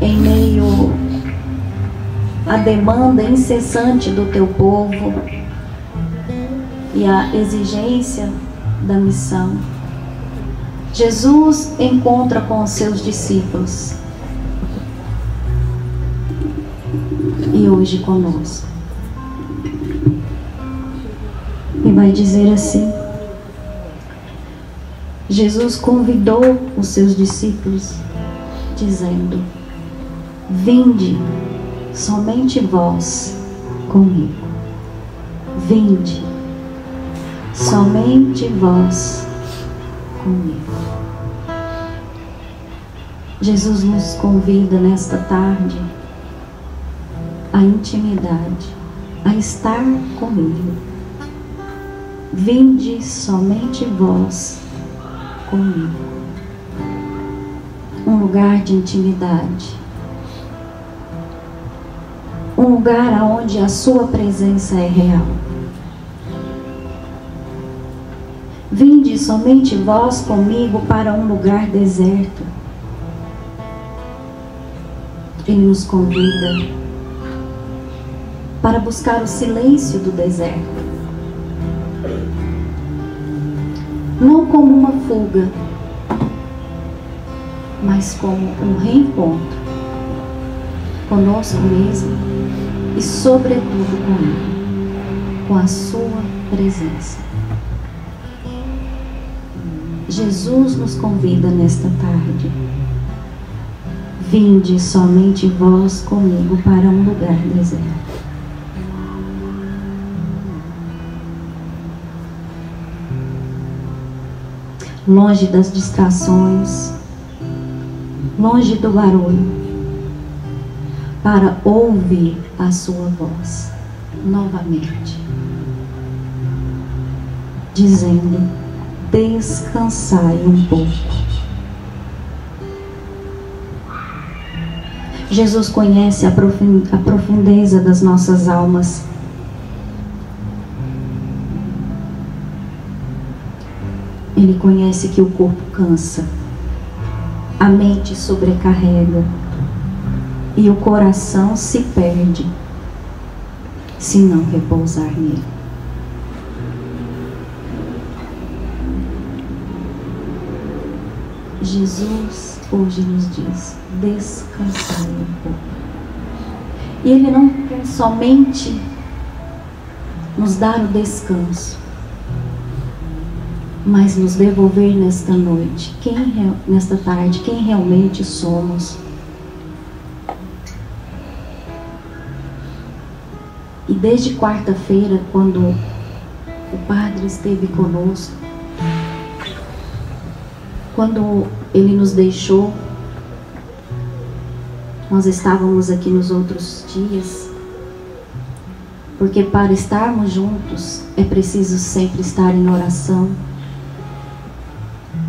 em meio à demanda incessante do teu povo e à exigência da missão, Jesus encontra com os seus discípulos e hoje conosco. E vai dizer assim: Jesus convidou os seus discípulos, dizendo: vinde, somente vós comigo. Vinde, somente vós comigo. Jesus nos convida nesta tarde à intimidade, a estar comigo. Vinde, somente vós comigo. Um lugar de intimidade, um lugar onde a sua presença é real. Vinde somente vós comigo para um lugar deserto. Ele nos convida para buscar o silêncio do deserto, não como uma fuga, mas como um reencontro conosco mesmo e sobretudo com Ele, com a sua presença. Jesus nos convida nesta tarde: vinde somente vós comigo para um lugar deserto. Longe das distrações, longe do barulho, para ouvir a sua voz novamente, dizendo: descansai um pouco. Jesus conhece a profundeza das nossas almas. Ele conhece que o corpo cansa, a mente sobrecarrega e o coração se perde se não repousar nele. Jesus hoje nos diz: descansai um pouco. E Ele não quer somente nos dar o descanso, mas nos devolver nesta noite, nesta tarde, quem realmente somos. E desde quarta-feira, quando o Padre esteve conosco, quando Ele nos deixou, nós estávamos aqui nos outros dias, porque para estarmos juntos é preciso sempre estar em oração.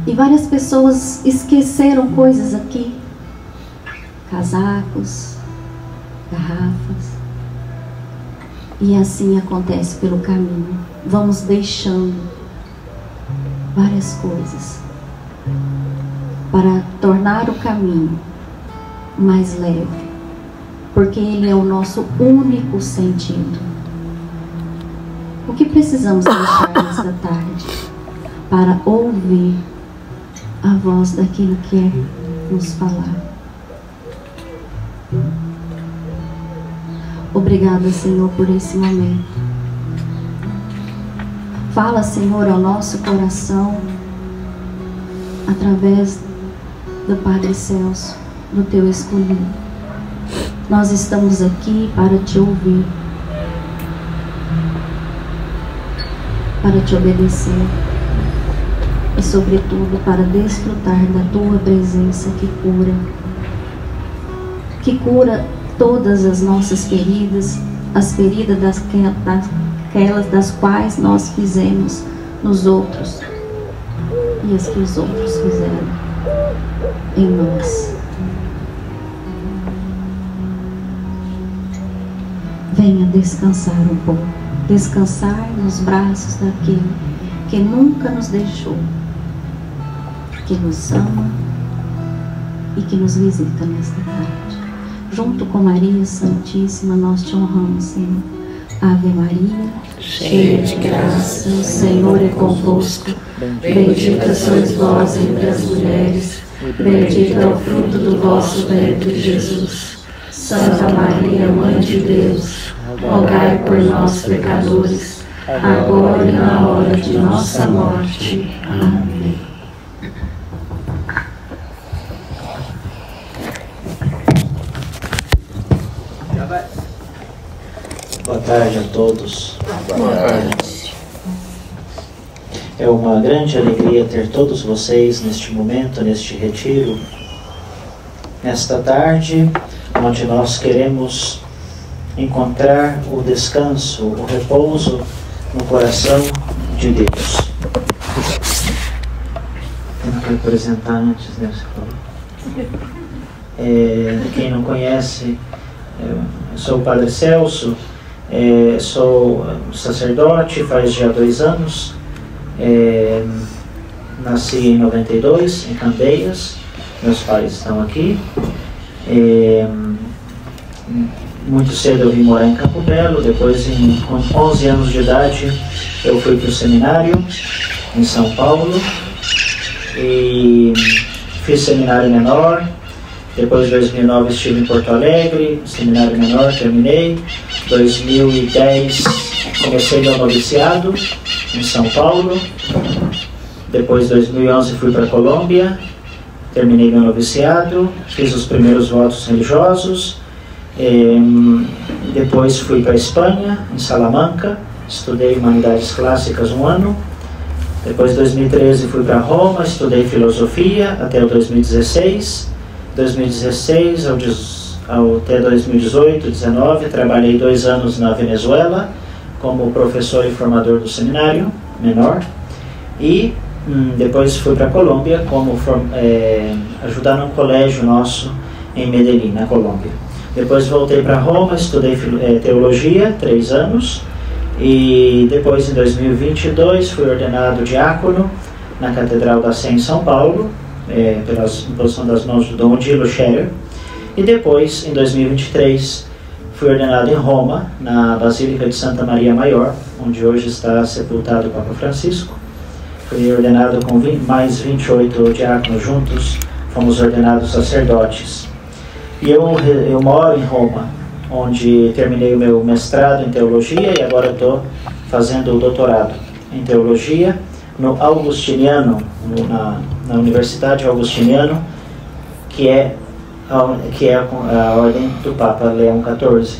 E várias pessoas esqueceram coisas aqui, casacos, garrafas, e assim acontece pelo caminho. Vamos deixando várias coisas para tornar o caminho mais leve, porque Ele é o nosso único sentido. O que precisamos deixar nesta tarde para ouvir a voz daquilo que quer nos falar? Obrigada, Senhor, por esse momento. Fala, Senhor, ao nosso coração através do Padre Celso, do teu escolhido. Nós estamos aqui para te ouvir, para te obedecer e, sobretudo, para desfrutar da tua presença que cura todas as nossas feridas, as feridas daquelas das quais nós fizemos nos outros e as que os outros fizeram em nós. Venha descansar um pouco, descansar nos braços daquele que nunca nos deixou, que nos ama e que nos visita nesta tarde. junto com Maria Santíssima, nós te honramos, Senhor. Ave Maria, cheia de graça, o Senhor é convosco. Bendita sois vós entre as mulheres, bendito é o fruto do vosso ventre, Jesus. Santa Maria, Mãe de Deus, rogai por nós, pecadores, agora e na hora de nossa morte. Amém. Boa tarde a todos. Boa tarde. É uma grande alegria ter todos vocês neste momento, neste retiro, nesta tarde, onde nós queremos encontrar o descanso, o repouso no coração de Deus. Tenho que apresentar antes, né? Quem não conhece, eu sou o Padre Celso, sou sacerdote faz já 2 anos, nasci em 92, em Candeias, meus pais estão aqui. Muito cedo eu vim morar em Campo Belo, depois com 11 anos de idade eu fui para o seminário em São Paulo e fiz seminário menor. Depois de 2009 estive em Porto Alegre, seminário menor, terminei. 2010 comecei meu noviciado em São Paulo. Depois de 2011 fui para a Colômbia, terminei meu noviciado, fiz os primeiros votos religiosos. Depois fui para a Espanha, em Salamanca, estudei Humanidades Clássicas 1 ano. Depois de 2013 fui para Roma, estudei Filosofia até o 2016. 2016 até 2018, 2019, trabalhei 2 anos na Venezuela como professor e formador do seminário menor e depois fui para a Colômbia como ajudar num colégio nosso em Medellín, na Colômbia. Depois voltei para Roma, estudei teologia 3 anos e depois em 2022 fui ordenado diácono na Catedral da Sé em São Paulo, pela imposição das mãos do Dom Odilo Scherer. E depois, em 2023, fui ordenado em Roma, na Basílica de Santa Maria Maior, onde hoje está sepultado o Papa Francisco. Fui ordenado com mais 28 diáconos juntos, fomos ordenados sacerdotes. E eu moro em Roma, onde terminei o meu mestrado em teologia e agora estou fazendo o doutorado em teologia no Augustiniano, na Universidade Augustiniano, que é a ordem do Papa Leão XIV.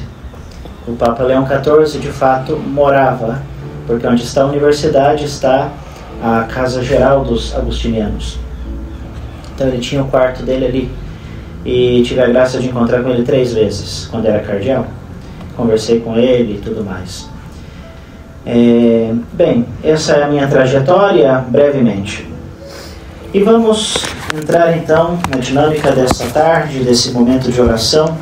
O Papa Leão XIV, de fato, morava, porque onde está a universidade está a Casa Geral dos Agustinianos. Então ele tinha o quarto dele ali, e tive a graça de encontrar com ele 3 vezes, quando era cardeal. Conversei com ele e tudo mais. Bem, essa é a minha trajetória, brevemente. E vamos entrar então na dinâmica dessa tarde, desse momento de oração.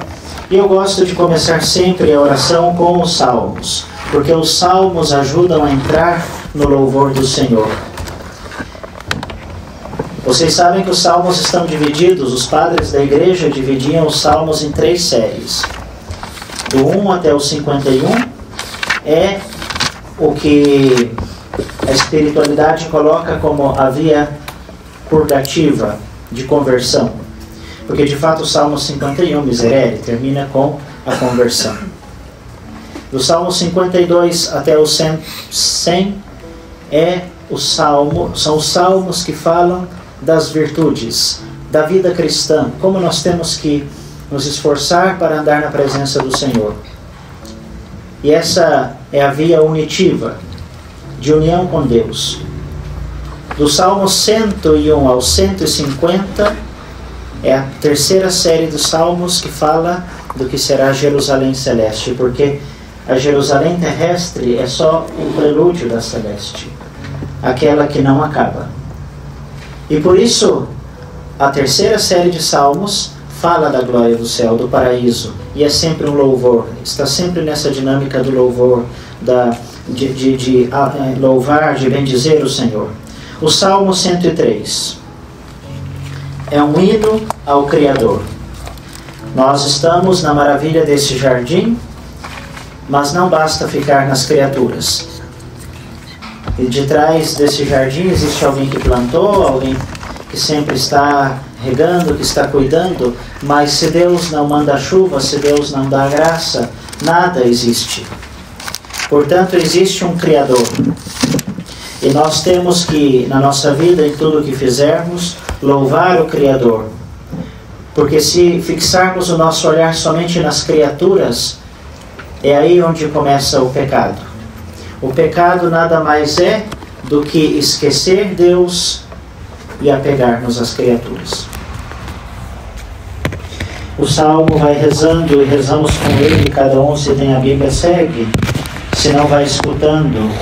E eu gosto de começar sempre a oração com os salmos, porque os salmos ajudam a entrar no louvor do Senhor. Vocês sabem que os salmos estão divididos, os padres da igreja dividiam os salmos em 3 séries. Do 1 até o 51 é o que a espiritualidade coloca como a via purgativa de conversão. Porque de fato o Salmo 51, Miserere, termina com a conversão. Do Salmo 52 até o 100 são os salmos que falam das virtudes, da vida cristã, como nós temos que nos esforçar para andar na presença do Senhor. E essa é a via unitiva, de união com Deus. Do Salmo 101 ao 150, é a 3ª série dos Salmos que fala do que será Jerusalém Celeste, porque a Jerusalém terrestre é só o prelúdio da celeste, aquela que não acaba. E por isso, a 3ª série de Salmos fala da glória do céu, do paraíso, e é sempre um louvor, está sempre nessa dinâmica do louvor, de louvar, de bendizer o Senhor. O Salmo 103 é um hino ao Criador. Nós estamos na maravilha desse jardim, mas não basta ficar nas criaturas. E de trás desse jardim existe alguém que plantou, alguém que sempre está regando, que está cuidando, mas se Deus não manda a chuva, se Deus não dá a graça, nada existe. Portanto, existe um Criador. E nós temos que, na nossa vida, em tudo o que fizermos, louvar o Criador. Porque se fixarmos o nosso olhar somente nas criaturas, é aí onde começa o pecado. O pecado nada mais é do que esquecer Deus e apegar-nos às criaturas. O Salmo vai rezando e rezamos com ele, cada um, se tem a Bíblia, segue, se não vai escutando.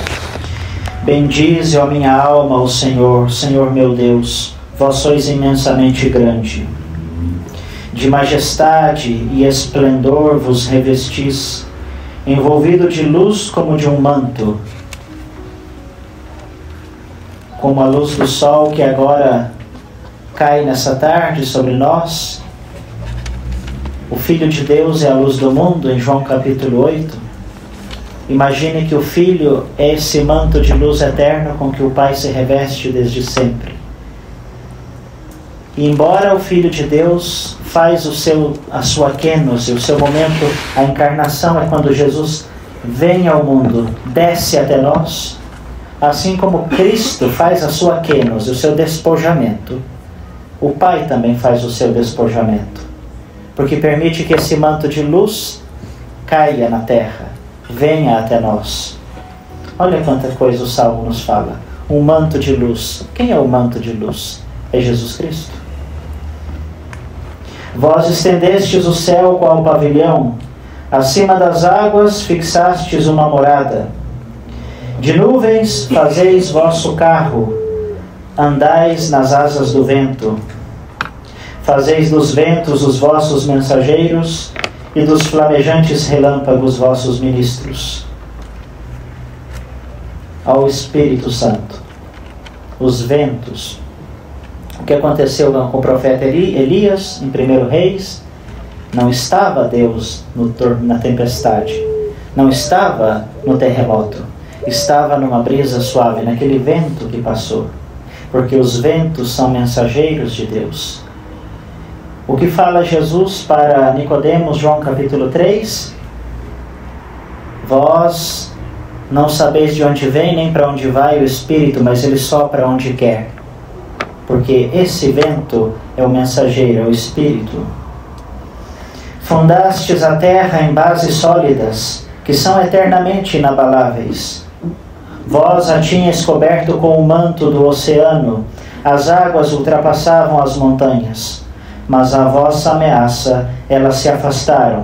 Bendize, ó minha alma, o Senhor, Senhor meu Deus, vós sois imensamente grande. De majestade e esplendor vos revestis, envolvido de luz como de um manto, como a luz do sol que agora cai nessa tarde sobre nós. O Filho de Deus é a luz do mundo, em João capítulo 8. Imagine que o Filho é esse manto de luz eterna com que o Pai se reveste desde sempre. E embora o Filho de Deus faz a sua kenosis, o seu momento, a encarnação é quando Jesus vem ao mundo, desce até nós, assim como Cristo faz a sua kenosis, o seu despojamento, o Pai também faz o seu despojamento, porque permite que esse manto de luz caia na terra, venha até nós. Olha quanta coisa o Salmo nos fala. Um manto de luz. Quem é o manto de luz? É Jesus Cristo. Vós estendestes o céu qual pavilhão, acima das águas fixastes uma morada. De nuvens fazeis vosso carro, andais nas asas do vento. Fazeis dos ventos os vossos mensageiros, e dos flamejantes relâmpagos vossos ministros. Ao Espírito Santo, os ventos. O que aconteceu com o profeta Elias, em 1 Reis? Não estava Deus na tempestade, não estava no terremoto, estava numa brisa suave, naquele vento que passou, porque os ventos são mensageiros de Deus. O que fala Jesus para Nicodemos, João capítulo 3? Vós não sabeis de onde vem nem para onde vai o Espírito, mas ele sopra onde quer. Porque esse vento é o mensageiro, é o Espírito. Fundastes a terra em bases sólidas, que são eternamente inabaláveis. Vós a tinhas coberto com o manto do oceano, as águas ultrapassavam as montanhas. Mas à vossa ameaça elas se afastaram.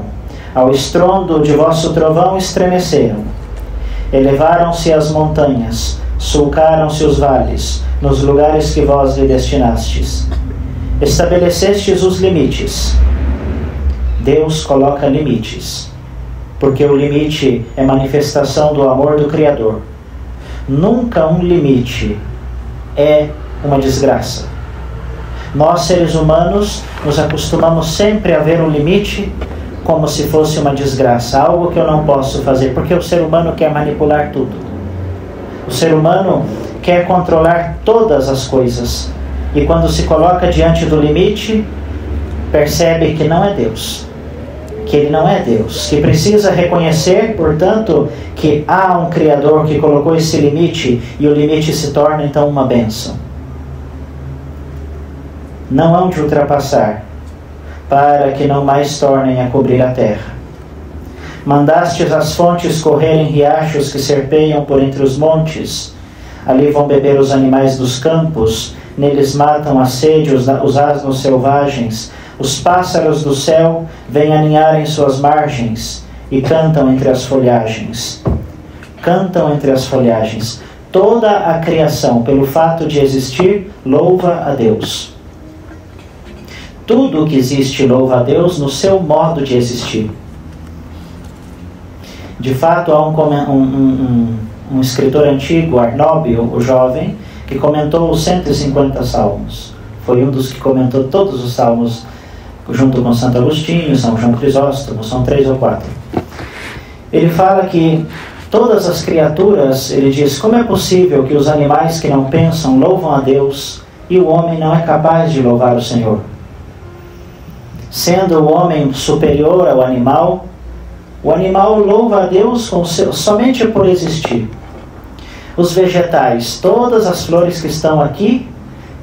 Ao estrondo de vosso trovão estremeceram. Elevaram-se as montanhas, sulcaram-se os vales, nos lugares que vós lhe destinastes. Estabelecestes os limites. Deus coloca limites, porque o limite é manifestação do amor do Criador. Nunca um limite é uma desgraça. Nós, seres humanos, nos acostumamos sempre a ver um limite como se fosse uma desgraça, algo que eu não posso fazer, porque o ser humano quer manipular tudo. O ser humano quer controlar todas as coisas, e quando se coloca diante do limite, percebe que não é Deus, que Ele não é Deus, que precisa reconhecer, portanto, que há um Criador que colocou esse limite, e o limite se torna então uma bênção. Não hão de ultrapassar, para que não mais tornem a cobrir a terra. Mandastes as fontes correrem riachos que serpeiam por entre os montes. Ali vão beber os animais dos campos, neles matam a sede os asnos selvagens. Os pássaros do céu vêm aninhar em suas margens e cantam entre as folhagens. Cantam entre as folhagens. Toda a criação, pelo fato de existir, louva a Deus. Tudo o que existe louva a Deus no seu modo de existir. De fato, há um escritor antigo, Arnóbio, o jovem, que comentou os 150 salmos. Foi um dos que comentou todos os salmos junto com Santo Agostinho, São João Crisóstomo, são 3 ou 4. Ele fala que todas as criaturas, ele diz, como é possível que os animais que não pensam louvam a Deus e o homem não é capaz de louvar o Senhor? Sendo o homem superior ao animal, o animal louva a Deus somente por existir. Os vegetais, todas as flores que estão aqui,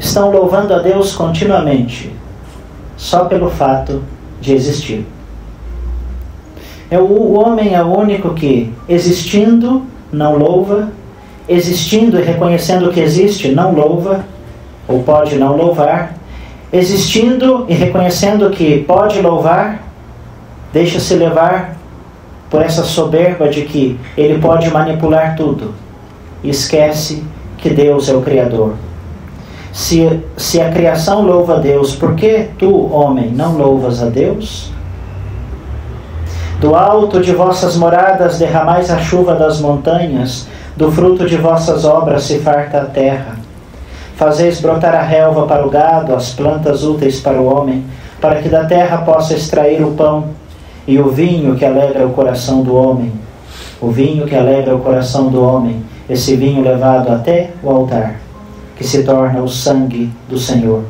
estão louvando a Deus continuamente, só pelo fato de existir. O homem é o único que, existindo, não louva, existindo e reconhecendo que existe, não louva, ou pode não louvar, existindo e reconhecendo que pode louvar, deixa-se levar por essa soberba de que ele pode manipular tudo, e esquece que Deus é o Criador. Se a criação louva a Deus, por que tu, homem, não louvas a Deus? Do alto de vossas moradas derramais a chuva das montanhas, do fruto de vossas obras se farta a terra. Fazeis brotar a relva para o gado, as plantas úteis para o homem, para que da terra possa extrair o pão e o vinho que alegra o coração do homem. O vinho que alegra o coração do homem, esse vinho levado até o altar, que se torna o sangue do Senhor.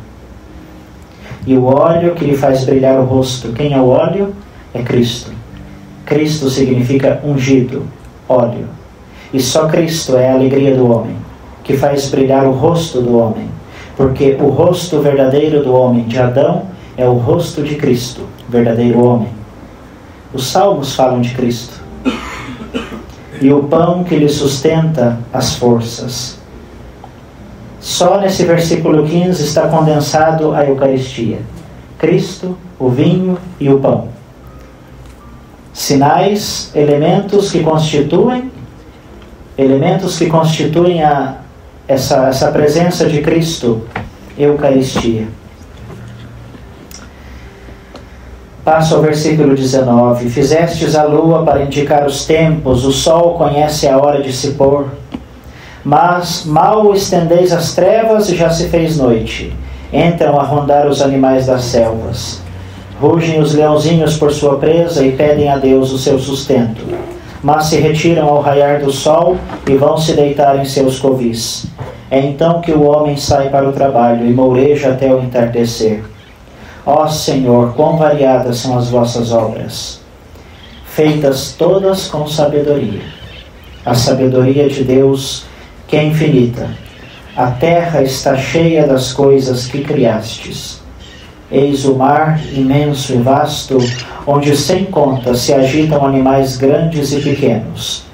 E o óleo que lhe faz brilhar o rosto. Quem é o óleo? É Cristo. Cristo significa ungido, óleo. E só Cristo é a alegria do homem, que faz brilhar o rosto do homem. Porque o rosto verdadeiro do homem, de Adão, é o rosto de Cristo, verdadeiro homem. Os salmos falam de Cristo. E o pão que lhe sustenta as forças. Só nesse versículo 15 está condensado a Eucaristia. Cristo, o vinho e o pão. Sinais, elementos que constituem essa presença de Cristo, Eucaristia. Passo ao versículo 19. Fizestes a lua para indicar os tempos, o sol conhece a hora de se pôr. Mas mal estendeis as trevas e já se fez noite. Entram a rondar os animais das selvas. Rugem os leãozinhos por sua presa e pedem a Deus o seu sustento. Mas se retiram ao raiar do sol e vão se deitar em seus covis. É então que o homem sai para o trabalho e moureja até o entardecer. Ó Senhor, quão variadas são as vossas obras, feitas todas com sabedoria. A sabedoria de Deus, que é infinita. A terra está cheia das coisas que criastes. Eis o mar imenso e vasto, onde sem conta se agitam animais grandes e pequenos.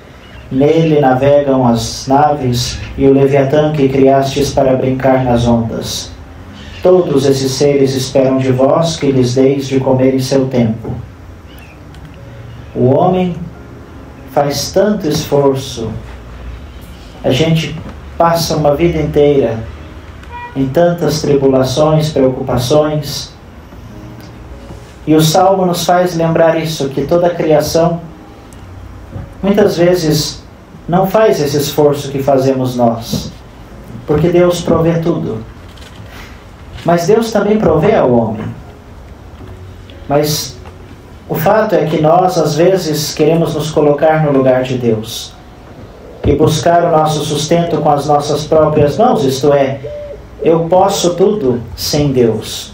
Nele navegam as naves e o Leviatã que criastes para brincar nas ondas. Todos esses seres esperam de vós que lhes deis de comer em seu tempo. O homem faz tanto esforço. A gente passa uma vida inteira em tantas tribulações, preocupações. E o Salmo nos faz lembrar isso, que toda a criação muitas vezes não faz esse esforço que fazemos nós, porque Deus provê tudo. Mas Deus também provê ao homem. Mas o fato é que nós, às vezes, queremos nos colocar no lugar de Deus e buscar o nosso sustento com as nossas próprias mãos, isto é, eu posso tudo sem Deus.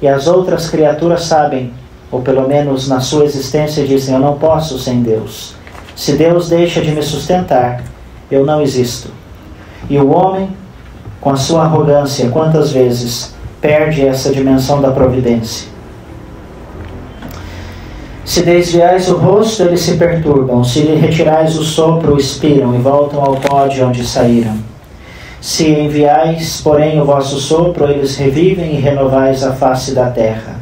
E as outras criaturas sabem, ou pelo menos na sua existência dizem, eu não posso sem Deus. Se Deus deixa de me sustentar, eu não existo. E o homem, com a sua arrogância, quantas vezes perde essa dimensão da providência. Se desviais o rosto, eles se perturbam. Se lhe retirais o sopro, expiram e voltam ao pó de onde saíram. Se enviais, porém, o vosso sopro, eles revivem e renovais a face da terra.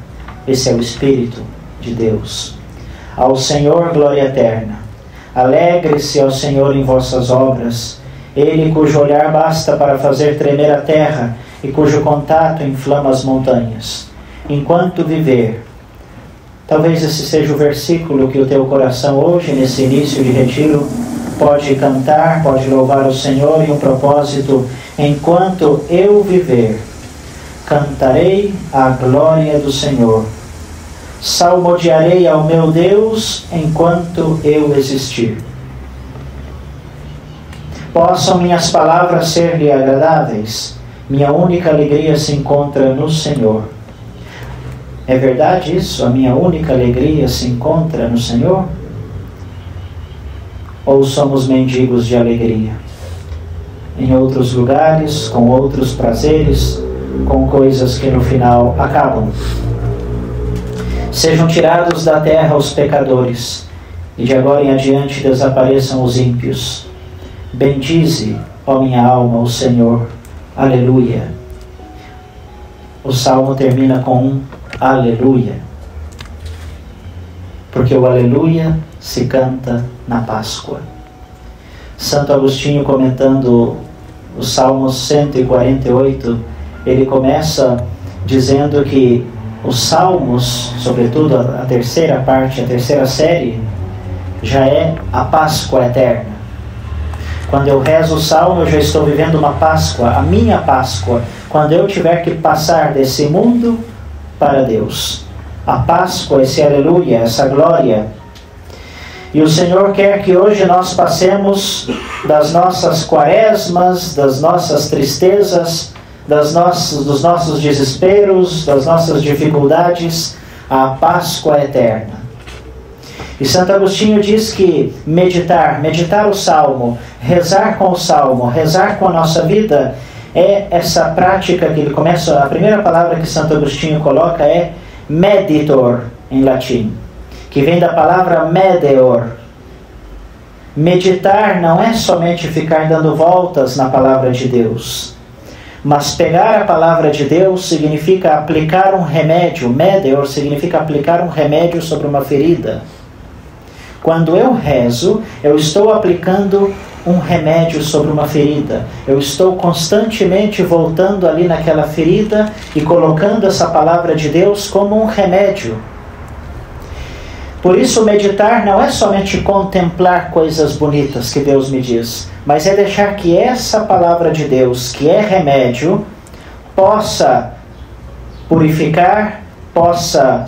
Esse é o Espírito de Deus. Ao Senhor, glória eterna. Alegre-se ao Senhor em vossas obras. Ele cujo olhar basta para fazer tremer a terra e cujo contato inflama as montanhas. Enquanto viver. Talvez esse seja o versículo que o teu coração hoje, nesse início de retiro, pode cantar, pode louvar o Senhor em um propósito. Enquanto eu viver, cantarei a glória do Senhor. salmodiarei ao meu Deus enquanto eu existir. Possam minhas palavras ser-lhe agradáveis, minha única alegria se encontra no Senhor. É verdade isso? A minha única alegria se encontra no Senhor? Ou somos mendigos de alegria? Em outros lugares, com outros prazeres, com coisas que no final acabam. Sejam tirados da terra os pecadores, e de agora em adiante desapareçam os ímpios. Bendize, ó minha alma, o Senhor. Aleluia. O salmo termina com um aleluia, porque o aleluia se canta na Páscoa. Santo Agostinho, comentando o Salmo 148, ele começa dizendo que os salmos, sobretudo a terceira parte, a terceira série, já é a Páscoa eterna. Quando eu rezo o salmo, eu já estou vivendo uma Páscoa, a minha Páscoa, quando eu tiver que passar desse mundo para Deus. A Páscoa, esse aleluia, essa glória. E o Senhor quer que hoje nós passemos das nossas quaresmas, das nossas tristezas, dos nossos desesperos, das nossas dificuldades, à Páscoa eterna. E Santo Agostinho diz que meditar o Salmo, rezar com o Salmo, rezar com a nossa vida, é essa prática que ele começa, a primeira palavra que Santo Agostinho coloca é meditor, em latim, que vem da palavra medeor. Meditar não é somente ficar dando voltas na palavra de Deus, mas pegar a palavra de Deus significa aplicar um remédio. Medeor significa aplicar um remédio sobre uma ferida. Quando eu rezo, eu estou aplicando um remédio sobre uma ferida. Eu estou constantemente voltando ali naquela ferida e colocando essa palavra de Deus como um remédio. Por isso, meditar não é somente contemplar coisas bonitas que Deus me diz, mas é deixar que essa palavra de Deus, que é remédio, possa purificar, possa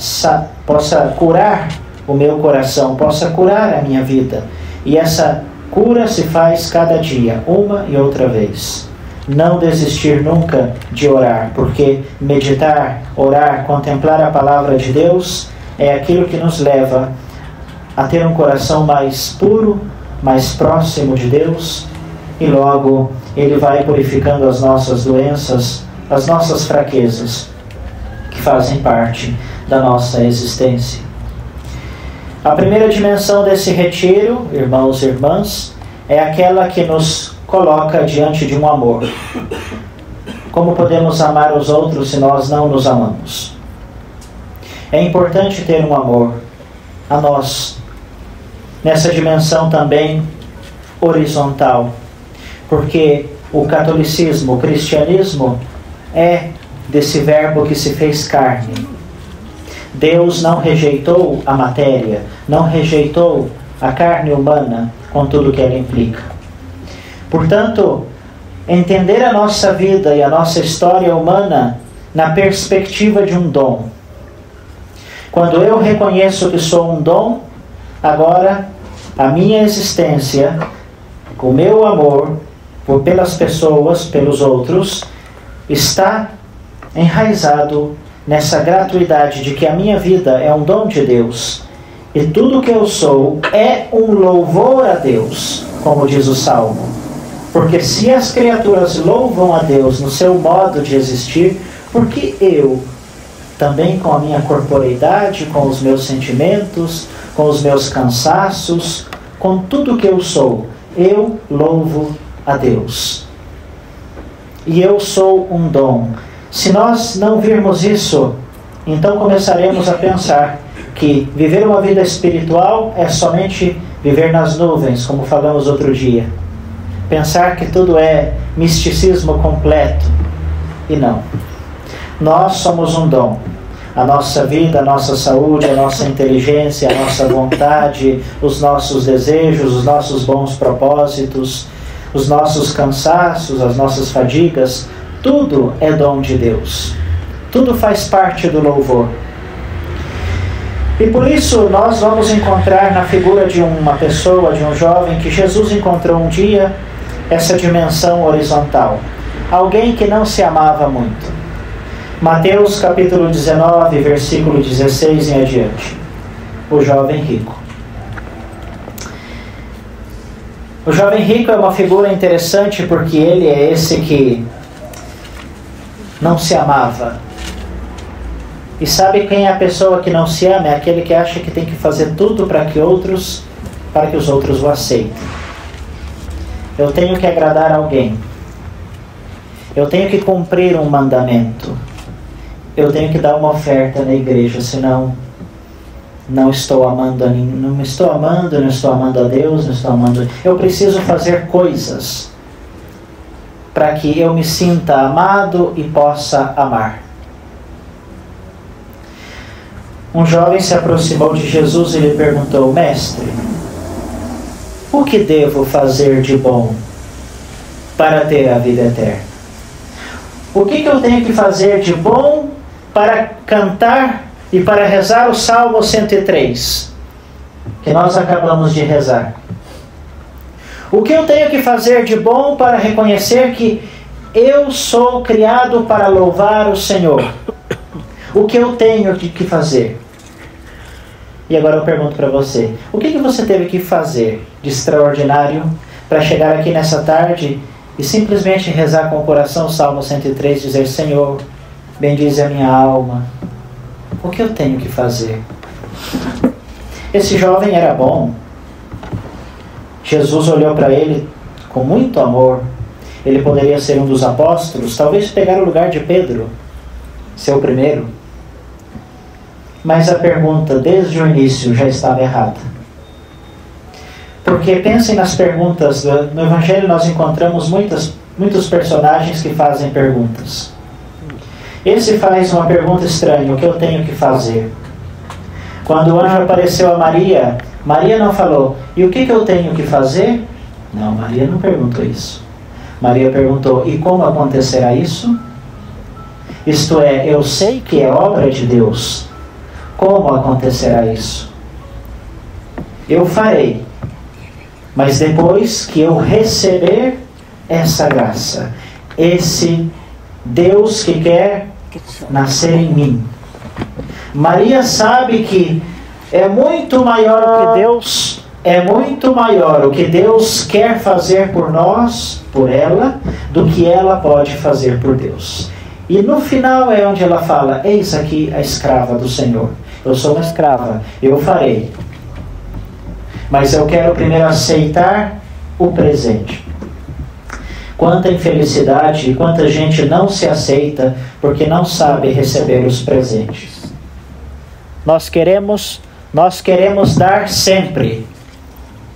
curar o meu coração, possa curar a minha vida. E essa cura se faz cada dia, uma e outra vez. Não desistir nunca de orar, porque meditar, orar, contemplar a palavra de Deus é aquilo que nos leva a ter um coração mais puro, mais próximo de Deus, e logo Ele vai purificando as nossas doenças, as nossas fraquezas, que fazem parte da nossa existência. A primeira dimensão desse retiro, irmãos e irmãs, é aquela que nos coloca diante de um amor. Como podemos amar os outros se nós não nos amamos? É importante ter um amor a nós, nessa dimensão também horizontal, porque o catolicismo, o cristianismo é desse verbo que se fez carne. Deus não rejeitou a matéria, não rejeitou a carne humana com tudo que ela implica. Portanto, entender a nossa vida e a nossa história humana na perspectiva de um dom. Quando eu reconheço que sou um dom, agora a minha existência, o meu amor pelas pessoas, pelos outros, está enraizado nessa gratuidade de que a minha vida é um dom de Deus. E tudo que eu sou é um louvor a Deus, como diz o Salmo. Porque se as criaturas louvam a Deus no seu modo de existir, por que eu, também com a minha corporeidade, com os meus sentimentos, com os meus cansaços, com tudo que eu sou, eu louvo a Deus? E eu sou um dom. Se nós não virmos isso, então começaremos a pensar que viver uma vida espiritual é somente viver nas nuvens, como falamos outro dia. Pensar que tudo é misticismo completo. E não. Nós somos um dom. A nossa vida, a nossa saúde, a nossa inteligência, a nossa vontade, os nossos desejos, os nossos bons propósitos, os nossos cansaços, as nossas fadigas, tudo é dom de Deus. Tudo faz parte do louvor. E por isso nós vamos encontrar na figura de uma pessoa, de um jovem, que Jesus encontrou um dia essa dimensão horizontal. Alguém que não se amava muito. Mateus capítulo 19, versículo 16 em adiante. O jovem rico. O jovem rico é uma figura interessante porque ele é esse que não se amava. E sabe quem é a pessoa que não se ama? É aquele que acha que tem que fazer tudo para que os outros o aceitem. Eu tenho que agradar alguém. Eu tenho que cumprir um mandamento. Eu tenho que dar uma oferta na igreja, senão não estou amando a ninguém. Não estou amando a Deus, não estou amando. Eu preciso fazer coisas para que eu me sinta amado e possa amar. Um jovem se aproximou de Jesus e lhe perguntou: Mestre, o que devo fazer de bom para ter a vida eterna? O que eu tenho que fazer de bom para cantar e para rezar o Salmo 103, que nós acabamos de rezar? O que eu tenho que fazer de bom para reconhecer que eu sou criado para louvar o Senhor? O que eu tenho que fazer? E agora eu pergunto para você, o que você teve que fazer de extraordinário para chegar aqui nessa tarde e simplesmente rezar com o coração o Salmo 103, dizer: Senhor, bendize a minha alma? O que eu tenho que fazer? Esse jovem era bom. Jesus olhou para ele com muito amor. Ele poderia ser um dos apóstolos, talvez pegar o lugar de Pedro, ser o primeiro. Mas a pergunta, desde o início, já estava errada. Porque pensem nas perguntas. No Evangelho nós encontramos muitos personagens que fazem perguntas. Esse faz uma pergunta estranha: o que eu tenho que fazer? Quando o anjo apareceu a Maria, Maria não falou: e o que eu tenho que fazer? Não, Maria não perguntou isso. Maria perguntou: e como acontecerá isso? Isto é, eu sei que é obra de Deus. Como acontecerá isso? Eu farei, mas depois que eu receber essa graça, esse Deus que quer nascer em mim. Maria sabe que é muito maior o que Deus quer fazer por nós, por ela, do que ela pode fazer por Deus. E no final é onde ela fala: eis aqui a escrava do Senhor. Eu sou uma escrava, eu farei. Mas eu quero primeiro aceitar o presente. Quanta infelicidade e quanta gente não se aceita porque não sabe receber os presentes. Nós queremos dar sempre,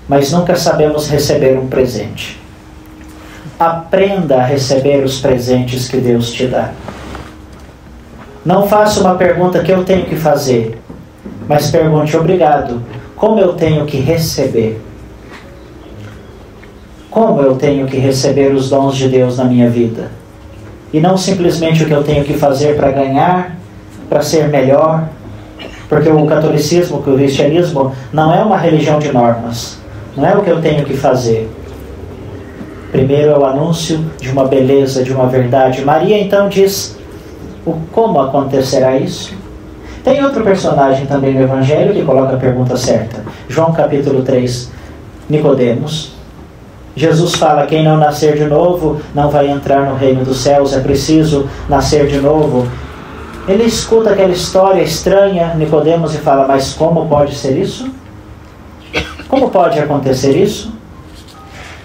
mas nunca sabemos receber um presente. Aprenda a receber os presentes que Deus te dá. Não faça uma pergunta: que eu tenho que fazer? Mas pergunte: obrigado, como eu tenho que receber? Como eu tenho que receber os dons de Deus na minha vida? E não simplesmente o que eu tenho que fazer para ganhar, para ser melhor. Porque o catolicismo, o cristianismo, não é uma religião de normas. Não é o que eu tenho que fazer. Primeiro é o anúncio de uma beleza, de uma verdade. Maria então diz: como acontecerá isso? Tem outro personagem também no Evangelho que coloca a pergunta certa. João capítulo 3, Nicodemos. Jesus fala: quem não nascer de novo não vai entrar no reino dos céus, é preciso nascer de novo. Ele escuta aquela história estranha, Nicodemos, e fala: mas como pode ser isso? Como pode acontecer isso?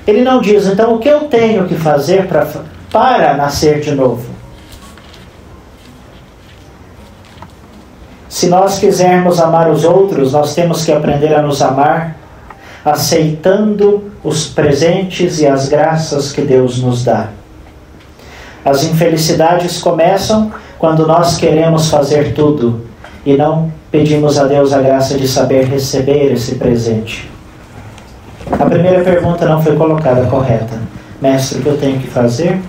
Ele não diz: então o que eu tenho que fazer para nascer de novo? Se nós quisermos amar os outros, nós temos que aprender a nos amar, aceitando os presentes e as graças que Deus nos dá. As infelicidades começam quando nós queremos fazer tudo e não pedimos a Deus a graça de saber receber esse presente. A primeira pergunta não foi colocada correta. Mestre, o que eu tenho que fazer?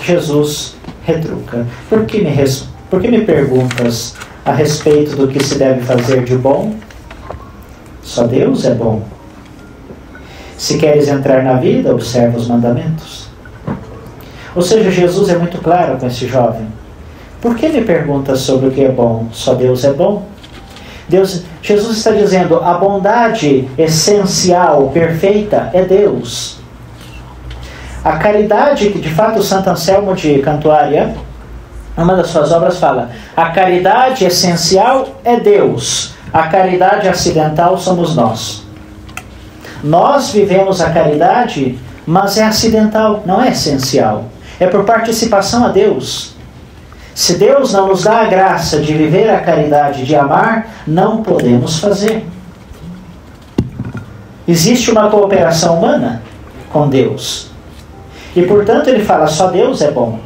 Jesus retruca: por que me perguntas a respeito do que se deve fazer de bom? Só Deus é bom. Se queres entrar na vida, observa os mandamentos. Ou seja, Jesus é muito claro com esse jovem. Por que me perguntas sobre o que é bom? Só Deus é bom. Jesus está dizendo, a bondade essencial, perfeita, é Deus. A caridade, que de fato Santo Anselmo de Cantuária, uma das suas obras fala, a caridade essencial é Deus, a caridade acidental somos nós. Nós vivemos a caridade, mas é acidental, não é essencial. É por participação a Deus. Se Deus não nos dá a graça de viver a caridade, de amar, não podemos fazer. Existe uma cooperação humana com Deus. E portanto ele fala, só Deus é bom.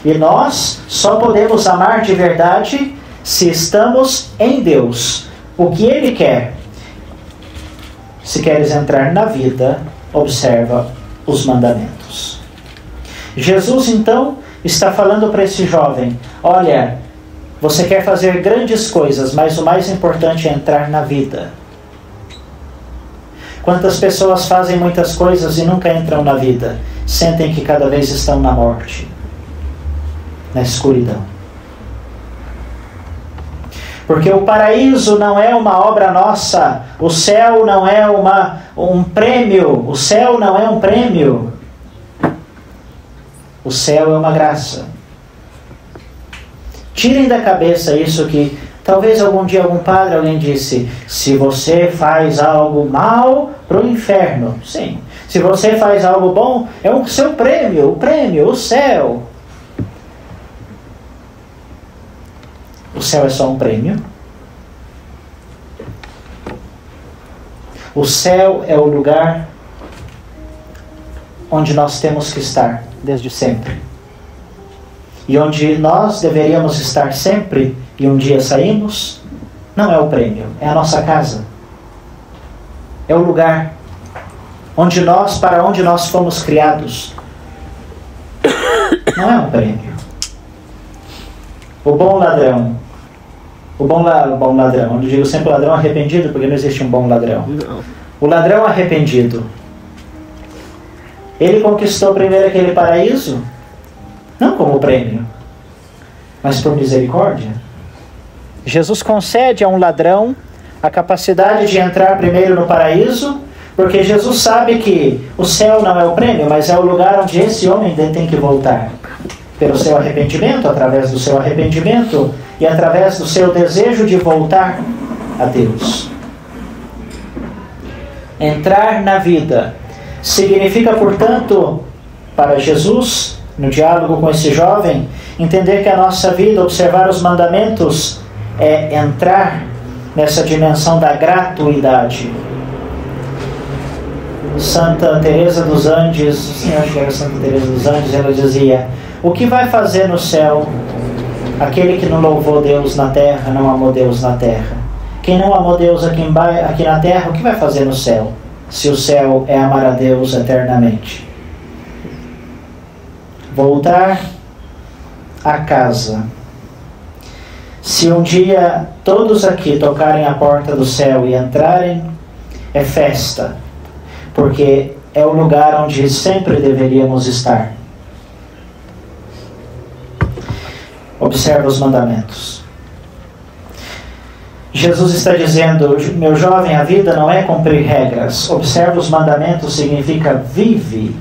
E nós só podemos amar de verdade se estamos em Deus. O que Ele quer? Se queres entrar na vida, observa os mandamentos. Jesus então está falando para esse jovem, olha, você quer fazer grandes coisas, mas o mais importante é entrar na vida. Quantas pessoas fazem muitas coisas e nunca entram na vida? Sentem que cada vez estão na morte, na escuridão. Porque o paraíso não é uma obra nossa, o céu não é um prêmio, o céu não é um prêmio. O céu é uma graça. Tirem da cabeça isso que talvez algum dia algum padre, alguém disse, se você faz algo mal, para o inferno. Sim. Se você faz algo bom, é o seu prêmio, o céu. O céu é só um prêmio. O céu é o lugar onde nós temos que estar desde sempre. E onde nós deveríamos estar sempre e um dia saímos, não é o prêmio, é a nossa casa. É o lugar para onde nós fomos criados. Não é um prêmio. O bom ladrão, eu digo sempre ladrão arrependido, porque não existe um bom ladrão. Não. O ladrão arrependido, ele conquistou primeiro aquele paraíso, não como prêmio, mas por misericórdia. Jesus concede a um ladrão a capacidade de entrar primeiro no paraíso, porque Jesus sabe que o céu não é o prêmio, mas é o lugar onde esse homem tem que voltar. Pelo seu arrependimento, através do seu arrependimento e através do seu desejo de voltar a Deus. Entrar na vida significa, portanto, para Jesus, no diálogo com esse jovem, entender que a nossa vida, observar os mandamentos, é entrar nessa dimensão da gratuidade. Santa Teresa dos Andes, sim, acho que era Santa Teresa dos Andes, ela dizia, o que vai fazer no céu aquele que não louvou Deus na terra, não amou Deus na terra? Quem não amou Deus aqui na terra, o que vai fazer no céu? Se o céu é amar a Deus eternamente. Voltar a casa. Se um dia todos aqui tocarem a porta do céu e entrarem, é festa, porque é o lugar onde sempre deveríamos estar. Observa os mandamentos. Jesus está dizendo, meu jovem, a vida não é cumprir regras. Observa os mandamentos significa vive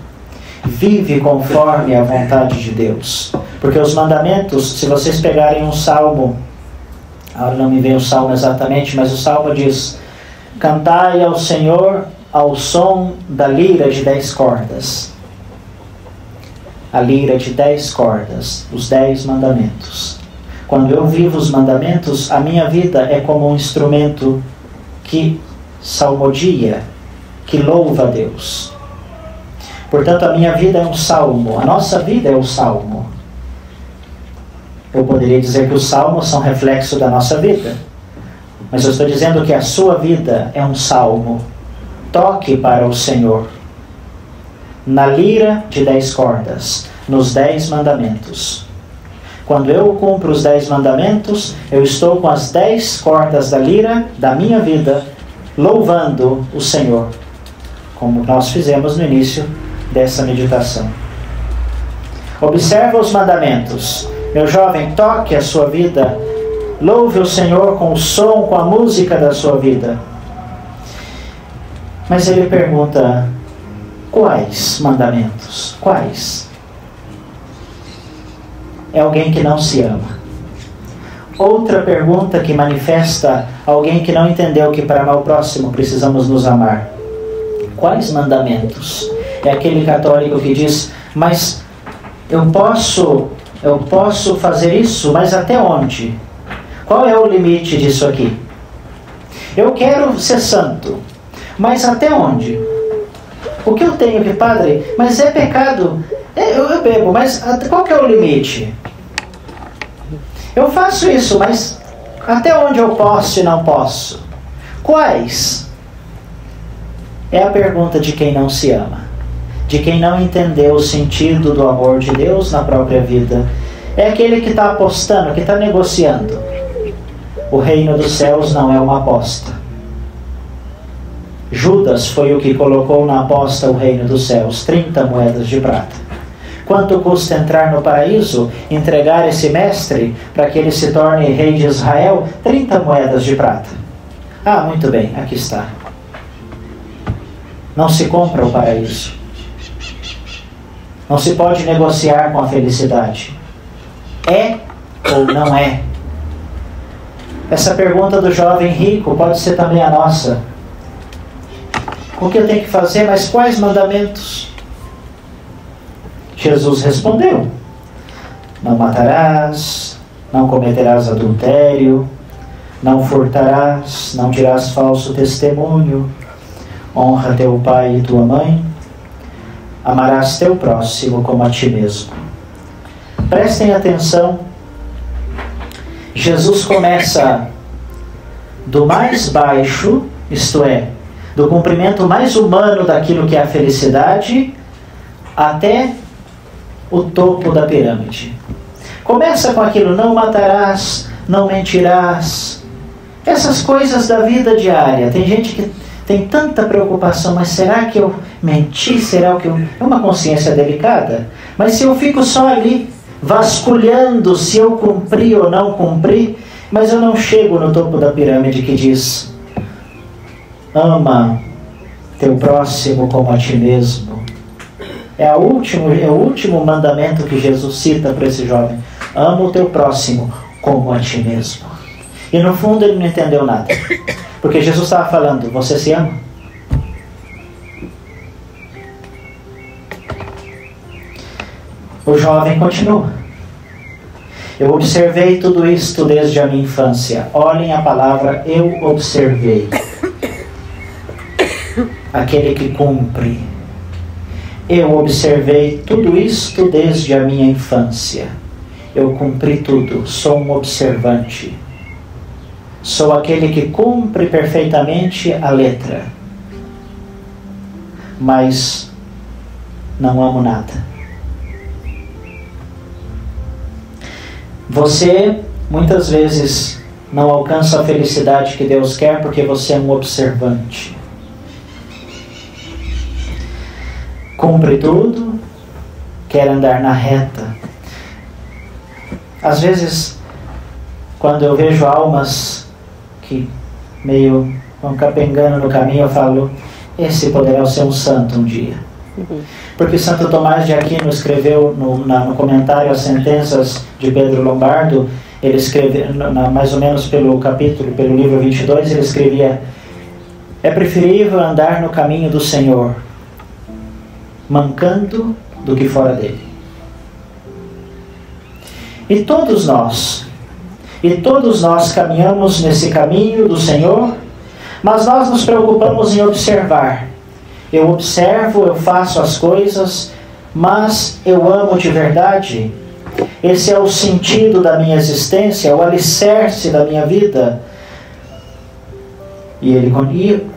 conforme a vontade de Deus. Porque os mandamentos, se vocês pegarem um salmo, agora não me vem o salmo exatamente, mas o salmo diz, cantai ao Senhor ao som da lira de 10 cordas. A lira de 10 cordas, os 10 mandamentos. Quando eu vivo os mandamentos, a minha vida é como um instrumento que salmodia, que louva a Deus. Portanto, a minha vida é um salmo, a nossa vida é um salmo. Eu poderia dizer que os salmos são reflexo da nossa vida, mas eu estou dizendo que a sua vida é um salmo. Toque para o Senhor na lira de 10 cordas, nos 10 mandamentos. Quando eu cumpro os 10 mandamentos, eu estou com as 10 cordas da lira da minha vida, louvando o Senhor, como nós fizemos no início dessa meditação. Observa os mandamentos. Meu jovem, toque a sua vida, louve o Senhor com o som, com a música da sua vida. Mas ele pergunta, quais mandamentos? Quais? É alguém que não se ama. Outra pergunta que manifesta alguém que não entendeu que para amar o próximo precisamos nos amar. Quais mandamentos? É aquele católico que diz, mas eu posso fazer isso, mas até onde? Qual é o limite disso aqui? Eu quero ser santo, mas até onde? O que eu tenho que, padre? Mas é pecado. Eu bebo, mas qual que é o limite? Eu faço isso, mas até onde eu posso e não posso? Quais? É a pergunta de quem não se ama, de quem não entendeu o sentido do amor de Deus na própria vida. É aquele que está apostando, que está negociando. O reino dos céus não é uma aposta. Judas foi o que colocou na aposta o reino dos céus, 30 moedas de prata. Quanto custa entrar no paraíso? Entregar esse mestre para que ele se torne rei de Israel? 30 moedas de prata. Ah, muito bem, aqui está. Não se compra o paraíso. Não se pode negociar com a felicidade. É ou não é? Essa pergunta do jovem rico pode ser também a nossa. O que eu tenho que fazer? Mas quais mandamentos? Jesus respondeu: não matarás, não cometerás adultério, não furtarás, não dirás falso testemunho, honra teu pai e tua mãe, amarás teu próximo como a ti mesmo. Prestem atenção, Jesus começa do mais baixo, isto é, do cumprimento mais humano daquilo que é a felicidade, até o topo da pirâmide. Começa com aquilo, não matarás, não mentirás. Essas coisas da vida diária. Tem gente que tem tanta preocupação, mas será que eu menti? Será que eu... É uma consciência delicada. Mas se eu fico só ali, vasculhando se eu cumpri ou não cumpri, mas eu não chego no topo da pirâmide que diz: ama teu próximo como a ti mesmo. É o último mandamento que Jesus cita para esse jovem. Ama o teu próximo como a ti mesmo. E no fundo ele não entendeu nada. Porque Jesus estava falando, você se ama? O jovem continua. Eu observei tudo isto desde a minha infância. Olhem a palavra eu observei. Aquele que cumpre. Eu observei tudo isto desde a minha infância. Eu cumpri tudo. Sou um observante. Sou aquele que cumpre perfeitamente a letra. Mas não amo nada. Você, muitas vezes, não alcança a felicidade que Deus quer porque você é um observante. Cumpre tudo, quer andar na reta. Às vezes, quando eu vejo almas que meio vão capengando no caminho, eu falo, esse poderá ser um santo um dia. Porque Santo Tomás de Aquino escreveu no comentário às sentenças de Pedro Lombardo, ele escreveu, mais ou menos pelo livro 22, ele escrevia: é preferível andar no caminho do Senhor mancando do que fora dele. E todos nós caminhamos nesse caminho do Senhor, mas nós nos preocupamos em observar. Eu observo, eu faço as coisas, mas eu amo de verdade? Esse é o sentido da minha existência, o alicerce da minha vida? E ele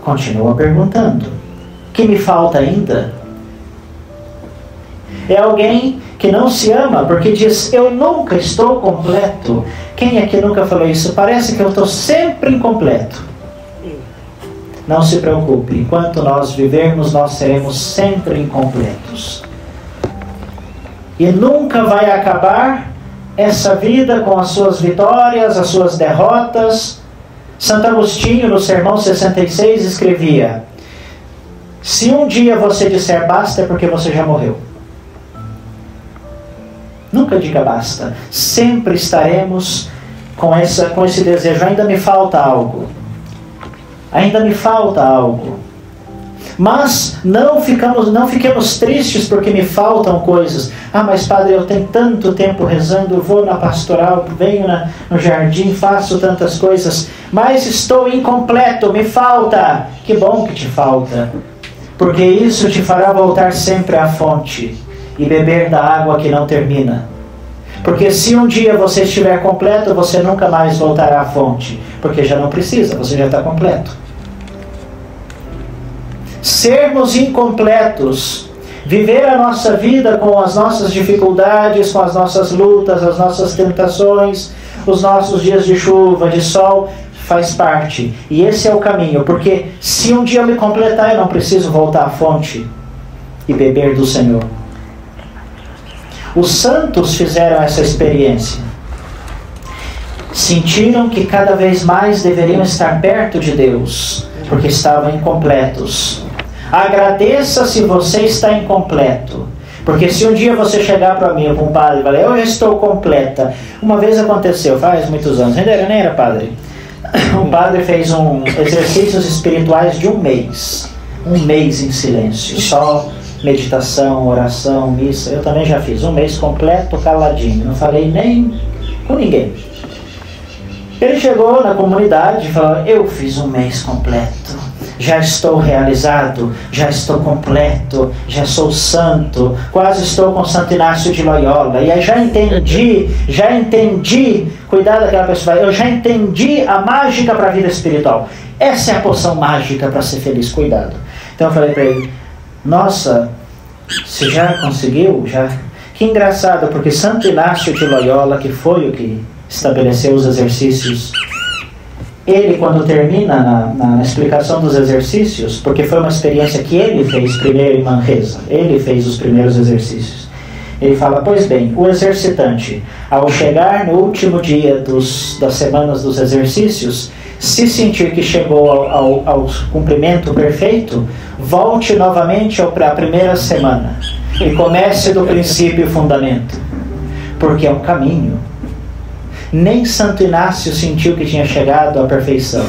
continua perguntando: o que me falta ainda? É alguém que não se ama porque diz, eu nunca estou completo. Quem é que nunca falou isso? Parece que eu estou sempre incompleto. Não se preocupe, enquanto nós vivermos, nós seremos sempre incompletos. E nunca vai acabar essa vida com as suas vitórias, as suas derrotas. Santo Agostinho, no Sermão 66, escrevia, se um dia você disser basta, é porque você já morreu. Nunca diga basta. Sempre estaremos com esse desejo. Ainda me falta algo. Ainda me falta algo. Mas não fiquemos tristes porque me faltam coisas. Ah, mas padre, eu tenho tanto tempo rezando, vou na pastoral, venho no jardim, faço tantas coisas, mas estou incompleto, me falta. Que bom que te falta, porque isso te fará voltar sempre à fonte e beber da água que não termina. Porque se um dia você estiver completo, você nunca mais voltará à fonte, porque já não precisa, você já está completo. Sermos incompletos, viver a nossa vida com as nossas dificuldades, com as nossas lutas, as nossas tentações, os nossos dias de chuva, de sol, faz parte. E esse é o caminho, porque se um dia eu me completar, eu não preciso voltar à fonte e beber do Senhor. Os santos fizeram essa experiência. Sentiram que cada vez mais deveriam estar perto de Deus, porque estavam incompletos. Agradeça se você está incompleto. Porque se um dia você chegar para mim ou para um padre e falar, eu já estou completa. Uma vez aconteceu, faz muitos anos, nem era padre. Um padre fez exercícios espirituais de um mês. Um mês em silêncio, só meditação, oração, missa. Eu também já fiz um mês completo, caladinho. Não falei nem com ninguém. Ele chegou na comunidade e falou, eu fiz um mês completo, já estou realizado, já estou completo, já sou santo, quase estou com Santo Inácio de Loyola, e aí já entendi, cuidado daquela pessoa, eu já entendi a mágica para a vida espiritual. Essa é a poção mágica para ser feliz, cuidado. Então eu falei para ele, nossa, você já conseguiu? Já? Que engraçado, porque Santo Inácio de Loyola, que foi o que estabeleceu os exercícios, ele, quando termina na explicação dos exercícios, porque foi uma experiência que ele fez primeiro em Manresa, ele fez os primeiros exercícios, ele fala, pois bem, o exercitante, ao chegar no último dia das semanas dos exercícios, se sentir que chegou ao cumprimento perfeito, volte novamente para a primeira semana e comece do princípio e fundamento, porque é um caminho. Nem Santo Inácio sentiu que tinha chegado à perfeição.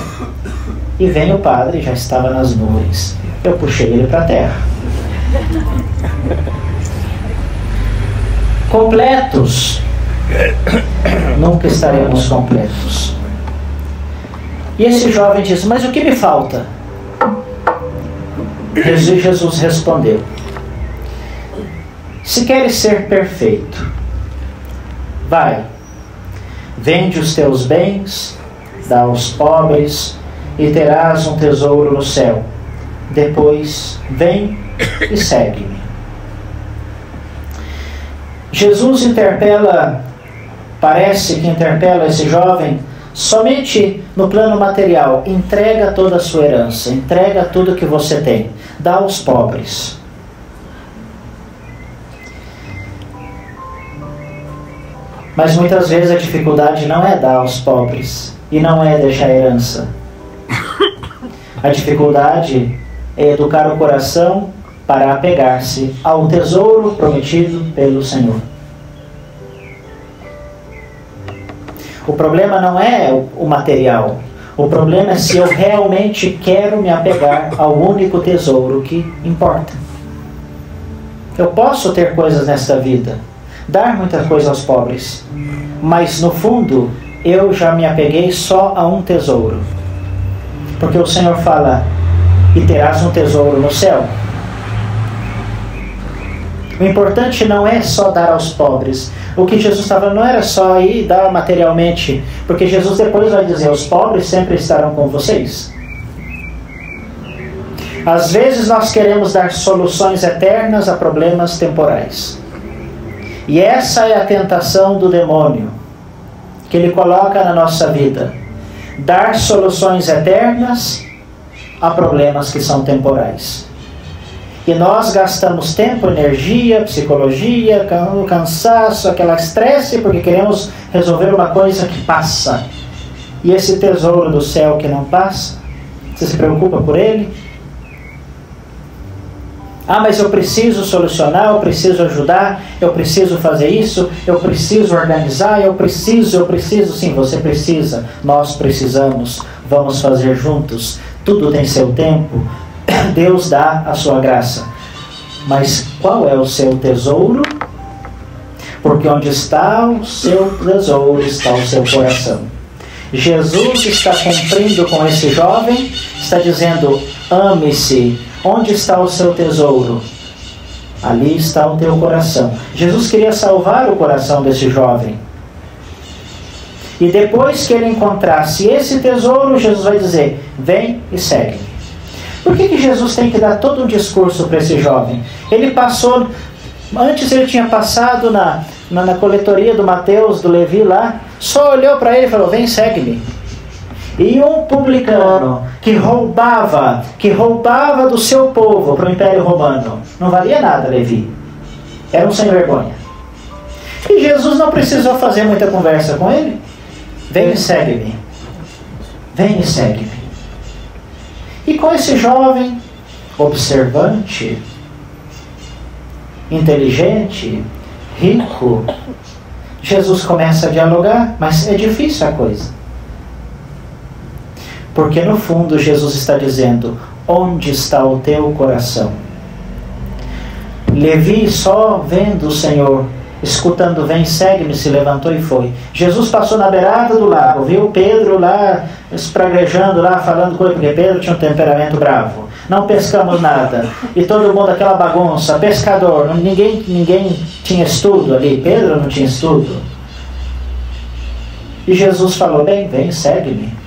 E vem o padre, já estava nas nuvens. Eu puxei ele para a terra. Completos, nunca estaremos completos. E esse jovem disse, mas o que me falta? Jesus respondeu, se queres ser perfeito, vai, vende os teus bens, dá aos pobres, e terás um tesouro no céu. Depois, vem e segue-me. Jesus parece que interpela esse jovem somente no plano material. Entrega toda a sua herança, entrega tudo que você tem, dá aos pobres. Mas muitas vezes a dificuldade não é dar aos pobres e não é deixar herança. A dificuldade é educar o coração para apegar-se ao tesouro prometido pelo Senhor. O problema não é o material. O problema é se eu realmente quero me apegar ao único tesouro que importa. Eu posso ter coisas nesta vida, dar muita coisa aos pobres, mas no fundo eu já me apeguei só a um tesouro, porque o Senhor fala, e terás um tesouro no céu. O importante não é só dar aos pobres. O que Jesus estava não era só ir dar materialmente, porque Jesus depois vai dizer, os pobres sempre estarão com vocês. Às vezes nós queremos dar soluções eternas a problemas temporais. E essa é a tentação do demônio, que ele coloca na nossa vida. Dar soluções eternas a problemas que são temporais. E nós gastamos tempo, energia, psicologia, cansaço, aquela estresse, porque queremos resolver uma coisa que passa. E esse tesouro do céu que não passa, você se preocupa por ele? Ah, mas eu preciso solucionar, eu preciso ajudar, eu preciso fazer isso, eu preciso organizar, eu preciso, sim, você precisa, nós precisamos, vamos fazer juntos, tudo tem seu tempo, Deus dá a sua graça. Mas qual é o seu tesouro? Porque onde está o seu tesouro, está o seu coração. Jesus está cumprindo com esse jovem, está dizendo, ame-se. Onde está o seu tesouro? Ali está o teu coração. Jesus queria salvar o coração desse jovem. E depois que ele encontrasse esse tesouro, Jesus vai dizer, vem e segue-me. Por que Jesus tem que dar todo um discurso para esse jovem? Ele passou, antes ele tinha passado na coletoria do Mateus, do Levi lá, só olhou para ele e falou, vem, segue-me. E um publicano que roubava do seu povo para o Império Romano, não valia nada, Levi. Era um sem vergonha. E Jesus não precisou fazer muita conversa com ele. Vem e segue-me. Vem e segue-me. E com esse jovem, observante, inteligente, rico, Jesus começa a dialogar, mas é difícil a coisa. Porque no fundo Jesus está dizendo, onde está o teu coração? Levi, só vendo o Senhor, escutando, vem, segue-me, se levantou e foi. Jesus passou na beirada do lago, viu Pedro lá, espraguejando lá, falando com ele, porque Pedro tinha um temperamento bravo. Não pescamos nada. E todo mundo, aquela bagunça, pescador, ninguém tinha estudo ali. Pedro não tinha estudo. E Jesus falou, bem, vem, segue-me.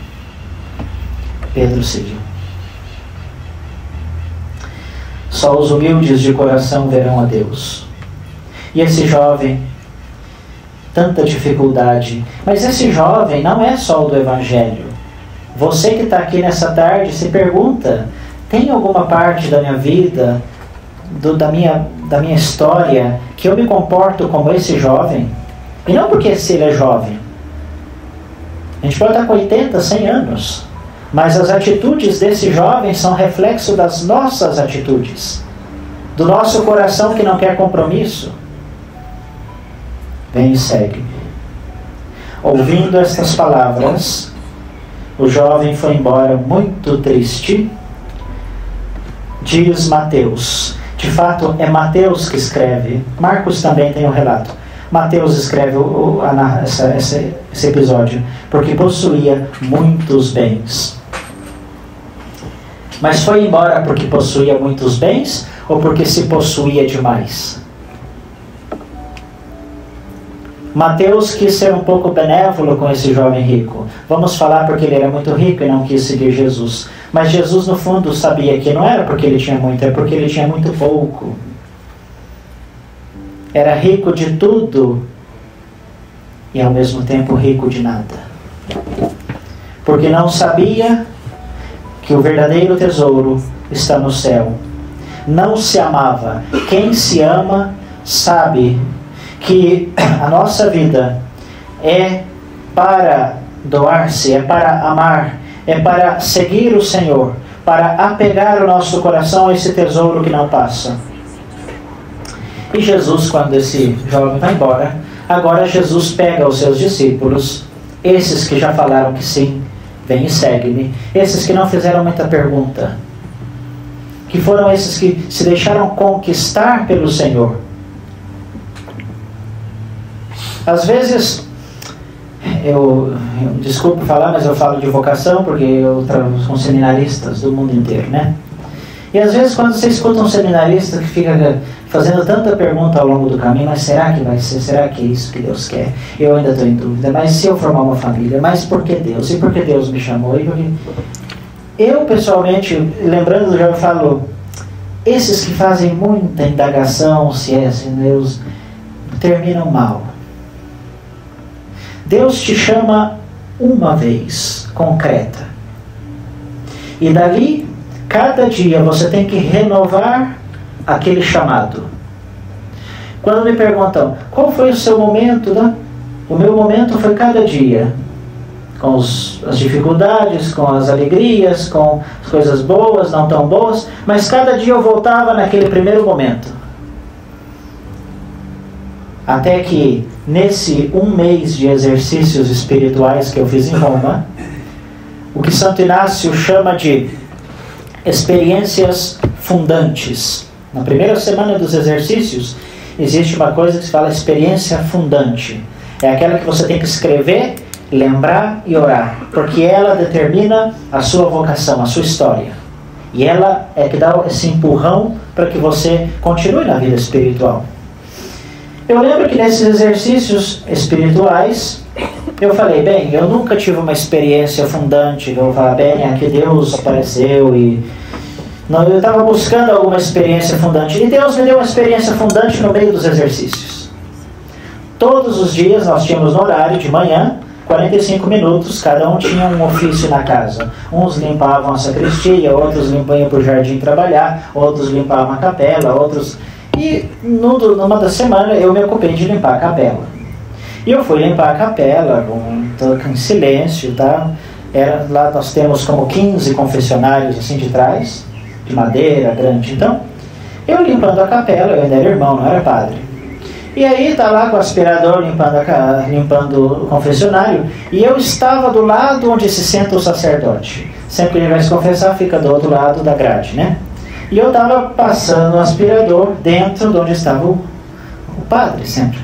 Pedro seguiu. Só os humildes de coração verão a Deus. E esse jovem, tanta dificuldade. Mas esse jovem não é só o do Evangelho. Você que está aqui nessa tarde se pergunta, tem alguma parte da minha vida, da minha história, que eu me comporto como esse jovem? E não porque se ele é jovem. A gente pode estar com 80, 100 anos. Mas as atitudes desse jovem são reflexo das nossas atitudes. Do nosso coração que não quer compromisso. Vem e segue. Ouvindo estas palavras, o jovem foi embora muito triste. Diz Mateus. De fato, é Mateus que escreve. Marcos também tem um relato. Mateus escreve esse episódio, porque possuía muitos bens. Mas foi embora porque possuía muitos bens ou porque se possuía demais? Mateus quis ser um pouco benévolo com esse jovem rico. Vamos falar porque ele era muito rico e não quis seguir Jesus. Mas Jesus no fundo sabia que não era porque ele tinha muito, é porque ele tinha muito pouco. Era rico de tudo e ao mesmo tempo rico de nada. Porque não sabia que o verdadeiro tesouro está no céu. Não se amava. Quem se ama sabe que a nossa vida é para doar-se, é para amar, é para seguir o Senhor, para apegar o nosso coração a esse tesouro que não passa. E Jesus, quando esse jovem vai embora, agora Jesus pega os seus discípulos, esses que já falaram que sim, vem e segue-me, esses que não fizeram muita pergunta, que foram esses que se deixaram conquistar pelo Senhor. Às vezes, desculpe falar, mas eu falo de vocação, porque eu trabalho com seminaristas do mundo inteiro, né? E às vezes quando você escuta um seminarista que fica fazendo tanta pergunta ao longo do caminho, mas será que vai ser? Será que é isso que Deus quer? Eu ainda estou em dúvida, mas se eu formar uma família, mas por que Deus? E por que Deus me chamou? Eu pessoalmente, lembrando, já falo, esses que fazem muita indagação, se é assim, Deus, terminam mal. Deus te chama uma vez, concreta. E dali, cada dia você tem que renovar aquele chamado. Quando me perguntam, qual foi o seu momento? Né? O meu momento foi cada dia. Com as dificuldades, com as alegrias, com as coisas boas, não tão boas. Mas cada dia eu voltava naquele primeiro momento. Até que, nesse 1 mês de exercícios espirituais que eu fiz em Roma, o que Santo Inácio chama de experiências fundantes. Na primeira semana dos exercícios, existe uma coisa que se fala experiência fundante. É aquela que você tem que escrever, lembrar e orar, porque ela determina a sua vocação, a sua história. E ela é que dá esse empurrão para que você continue na vida espiritual. Eu lembro que nesses exercícios espirituais, eu falei, bem, eu nunca tive uma experiência fundante, eu falei, bem, aqui Deus apareceu e... Não, eu estava buscando alguma experiência fundante. E Deus me deu uma experiência fundante no meio dos exercícios. Todos os dias nós tínhamos no horário de manhã, 45 minutos, cada um tinha um ofício na casa. Uns limpavam a sacristia, outros iam para o jardim trabalhar, outros limpavam a capela, outros... E numa da semana eu me ocupei de limpar a capela. E eu fui limpar a capela, em silêncio, tá? Lá nós temos como 15 confessionários assim de trás, de madeira grande. Então, eu limpando a capela, eu ainda era irmão, não era padre. E aí tá lá com o aspirador limpando o confessionário, e eu estava do lado onde se senta o sacerdote. Sempre que ele vai se confessar, fica do outro lado da grade, né? E eu estava passando o aspirador dentro de onde estava o padre, sempre.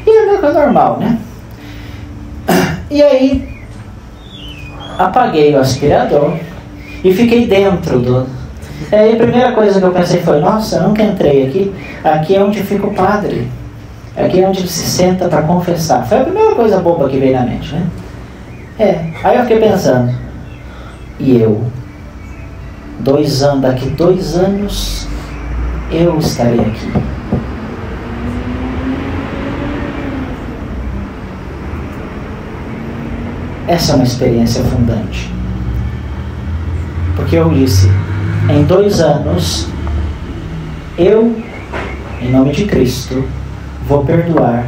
E é uma coisa normal, né? E aí, apaguei o aspirador e fiquei dentro do... Aí a primeira coisa que eu pensei foi, nossa, eu nunca entrei aqui. Aqui é onde fica o padre. Aqui é onde ele se senta para confessar. Foi a primeira coisa boba que veio na mente, né? Aí eu fiquei pensando, e eu? Daqui 2 anos, eu estarei aqui. Essa é uma experiência fundante. Porque eu disse, em 2 anos, eu, em nome de Cristo, vou perdoar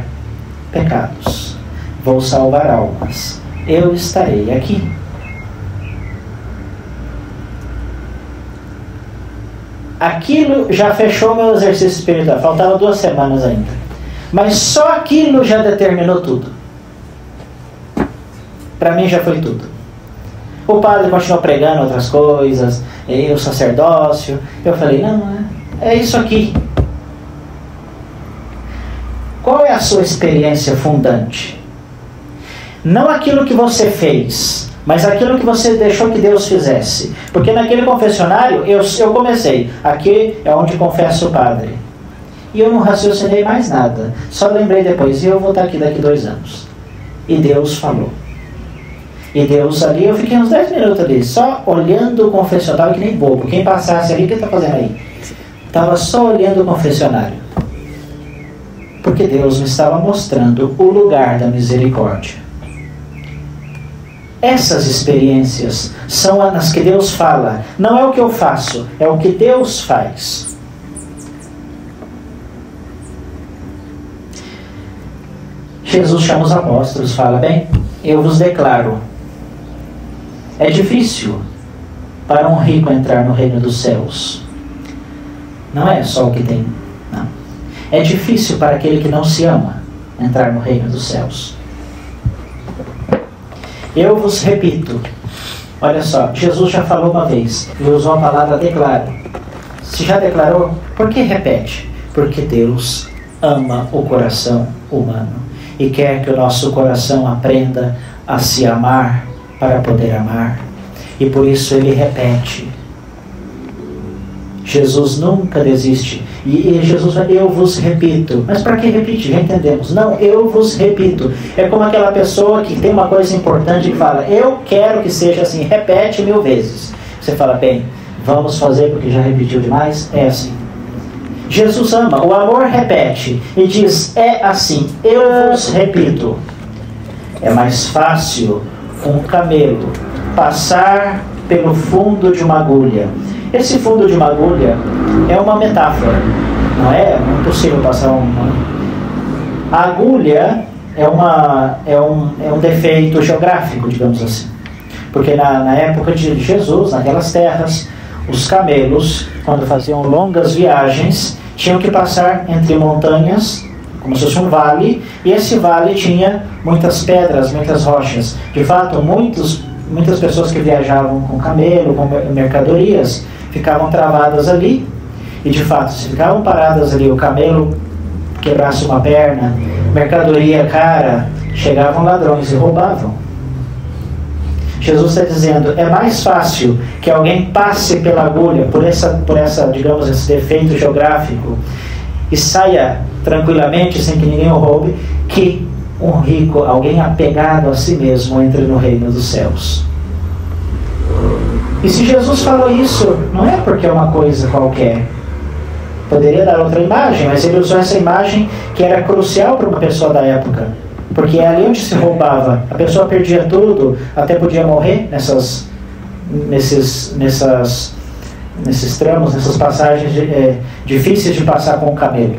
pecados, vou salvar almas, eu estarei aqui. Aquilo já fechou meu exercício espiritual, faltava 2 semanas ainda. Mas só aquilo já determinou tudo. Para mim já foi tudo. O padre continuou pregando outras coisas, e o sacerdócio. Eu falei, não, é isso aqui. Qual é a sua experiência fundante? Não aquilo que você fez, mas aquilo que você deixou que Deus fizesse. Porque naquele confessionário, eu comecei. Aqui é onde confessa o padre. E eu não raciocinei mais nada. Só lembrei depois, e eu vou estar aqui daqui 2 anos. E Deus falou. E Deus ali, eu fiquei uns 10 minutos ali, só olhando o confessionário que nem bobo. Quem passasse ali, o que está fazendo aí? Estava só olhando o confessionário. Porque Deus me estava mostrando o lugar da misericórdia. Essas experiências são as que Deus fala. Não é o que eu faço, é o que Deus faz. Jesus chama os apóstolos, fala, bem, eu vos declaro. É difícil para um rico entrar no reino dos céus. Não é só o que tem, não. É difícil para aquele que não se ama entrar no reino dos céus. Eu vos repito, olha só, Jesus já falou uma vez, e usou a palavra declaro. Se já declarou, por que repete? Porque Deus ama o coração humano e quer que o nosso coração aprenda a se amar para poder amar. E por isso ele repete. Jesus nunca desiste. E Jesus vai, eu vos repito. Mas para que repetir? Já entendemos. Não, eu vos repito. É como aquela pessoa que tem uma coisa importante e fala, eu quero que seja assim, repete 1000 vezes. Você fala, bem, vamos fazer porque já repetiu demais? É assim. Jesus ama, o amor repete e diz, é assim, eu vos repito. É mais fácil um camelo passar pelo fundo de uma agulha. Esse fundo de uma agulha é uma metáfora, não é impossível passar uma... A agulha é um defeito geográfico, digamos assim. Porque na época de Jesus, naquelas terras, os camelos, quando faziam longas viagens, tinham que passar entre montanhas, como se fosse um vale, e esse vale tinha muitas pedras, muitas rochas. De fato, muitas pessoas que viajavam com camelo, com mercadorias, ficavam travadas ali, e de fato, se ficavam paradas ali, o camelo quebrasse uma perna, mercadoria cara, chegavam ladrões e roubavam. Jesus está dizendo, é mais fácil que alguém passe pela agulha, por essa, digamos, esse defeito geográfico, e saia tranquilamente, sem que ninguém o roube, que um rico, alguém apegado a si mesmo, entre no reino dos céus. E se Jesus falou isso, não é porque é uma coisa qualquer. Poderia dar outra imagem, mas ele usou essa imagem que era crucial para uma pessoa da época. Porque é ali onde se roubava. A pessoa perdia tudo, até podia morrer nesses tramos, nessas passagens difíceis de passar com o camelo.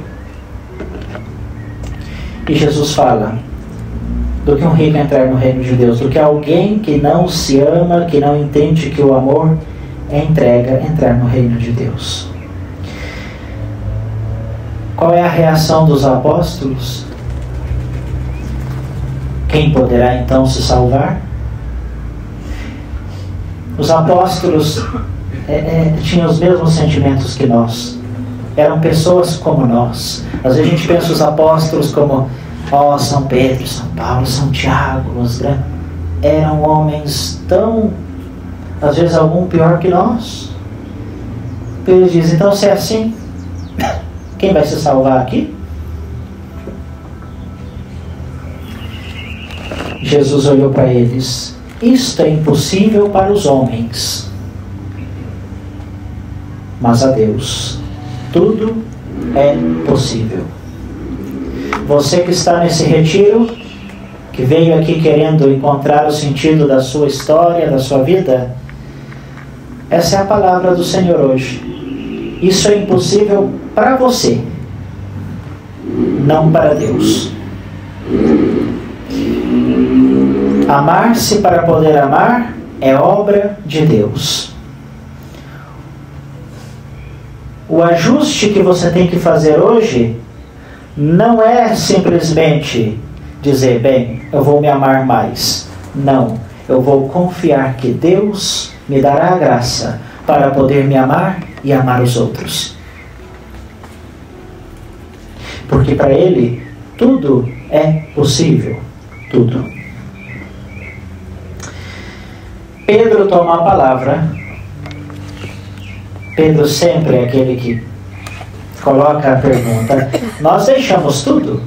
E Jesus fala do que um rico entrar no reino de Deus, do que alguém que não se ama, que não entende que o amor é entrega, entrar no reino de Deus. Qual é a reação dos apóstolos? Quem poderá então se salvar? Os apóstolos tinham os mesmos sentimentos que nós. Eram pessoas como nós. Às vezes a gente pensa os apóstolos como São Pedro, São Paulo, São Tiago. Eram homens tão, às vezes algum pior que nós. Eles dizem, então se é assim, quem vai se salvar aqui? Jesus olhou para eles. Isto é impossível para os homens, mas a Deus tudo é possível. Você que está nesse retiro, que veio aqui querendo encontrar o sentido da sua história, da sua vida, essa é a palavra do Senhor hoje. Isso é impossível para você, não para Deus. Amar-se para poder amar é obra de Deus. O ajuste que você tem que fazer hoje não é simplesmente dizer, bem, eu vou me amar mais. Não, eu vou confiar que Deus me dará a graça para poder me amar e amar os outros. Porque para Ele tudo é possível, tudo. Pedro toma a palavra. Pedro sempre é aquele que coloca a pergunta, nós deixamos tudo?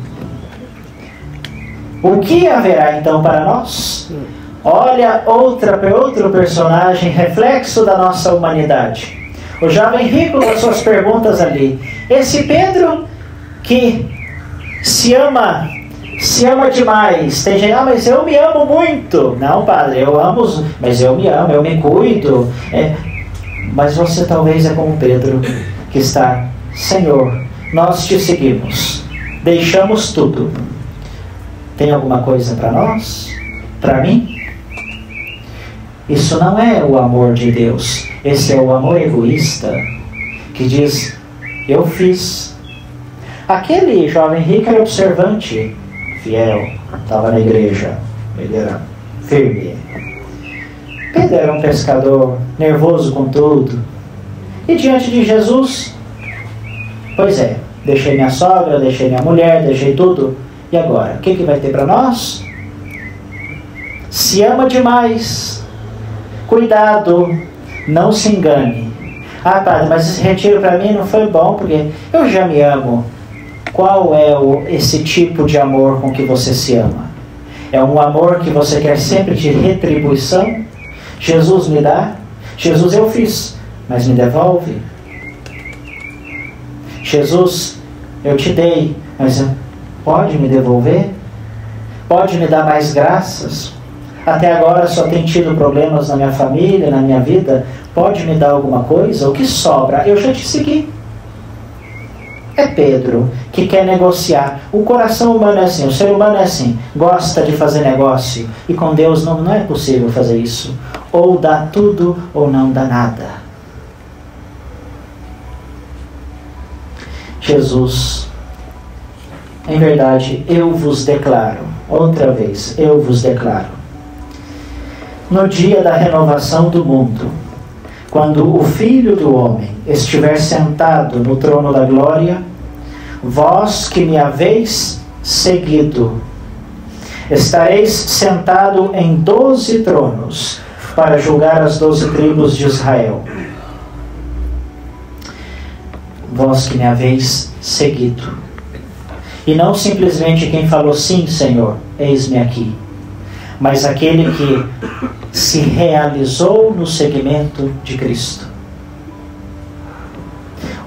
O que haverá então para nós? Olha outro personagem, reflexo da nossa humanidade. O jovem rico com as suas perguntas ali. Esse Pedro que se ama demais. Tem gente, mas eu me amo muito. Não, padre, eu amo, mas eu me amo, eu me cuido. Mas você talvez é como Pedro, que está, Senhor, nós te seguimos, deixamos tudo. Tem alguma coisa para nós? Para mim? Isso não é o amor de Deus. Esse é o amor egoísta, que diz, eu fiz. Aquele jovem rico era observante, fiel, estava na igreja, ele era firme. Pedro era um pescador, nervoso com tudo. E diante de Jesus, pois é, deixei minha sogra, deixei minha mulher, deixei tudo. E agora, o que vai ter para nós? Se ama demais. Cuidado, não se engane. Ah, padre, mas esse retiro para mim não foi bom, porque eu já me amo. Qual é esse tipo de amor com que você se ama? É um amor que você quer sempre de retribuição? Jesus me dá? Jesus eu fiz, mas me devolve? Jesus, eu te dei, mas pode me devolver? Pode me dar mais graças? Até agora só tenho tido problemas na minha família, na minha vida. Pode me dar alguma coisa? O que sobra? Eu já te segui. É Pedro que quer negociar. O coração humano é assim, o ser humano é assim, gosta de fazer negócio. E com Deus não é possível fazer isso. Ou dá tudo ou não dá nada. Jesus, em verdade, eu vos declaro, outra vez, eu vos declaro, no dia da renovação do mundo, quando o Filho do Homem estiver sentado no trono da glória, vós que me haveis seguido, estareis sentado em 12 tronos para julgar as 12 tribos de Israel. Vós que me haveis seguido. E não simplesmente quem falou, sim, Senhor, eis-me aqui. Mas aquele que se realizou no seguimento de Cristo.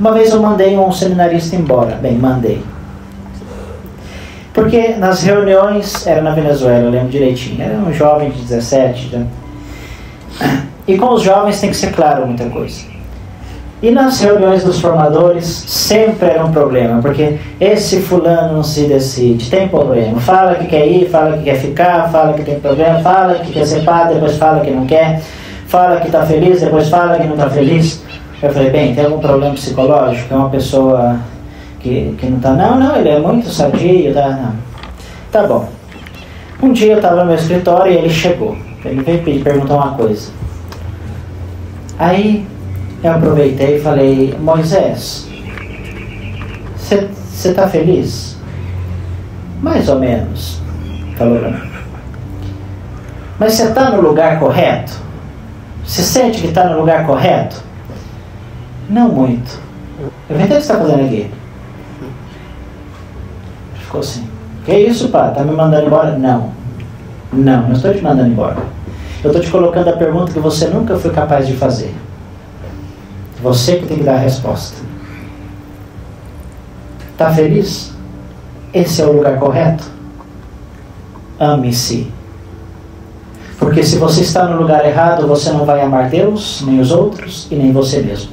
Uma vez eu mandei um seminarista embora. Bem, mandei. Porque nas reuniões, era na Venezuela, eu lembro direitinho. Era um jovem de 17. Já. E com os jovens tem que ser claro muita coisa. E nas reuniões dos formadores sempre era um problema, porque esse fulano não se decide, tem problema, fala que quer ir, fala que quer ficar, fala que tem problema, fala que quer ser padre, depois fala que não quer, fala que está feliz, depois fala que não está feliz. Eu falei, bem, tem algum problema psicológico? É uma pessoa que não está... Não, ele é muito sadio, não. Tá bom. Um dia eu estava no meu escritório e ele chegou. Ele veio perguntar uma coisa. Aí eu aproveitei e falei, Moisés, você está feliz? Mais ou menos, falou para mim. Mas você está no lugar correto? Você sente que está no lugar correto? Não muito. Eu falei, o que você está fazendo aqui? Ficou assim. Que isso, pá? Está me mandando embora? Não estou te mandando embora. Eu estou te colocando a pergunta que você nunca foi capaz de fazer. Você que tem que dar a resposta. Está feliz? Esse é o lugar correto? Ame-se. Porque se você está no lugar errado, você não vai amar Deus, nem os outros e nem você mesmo.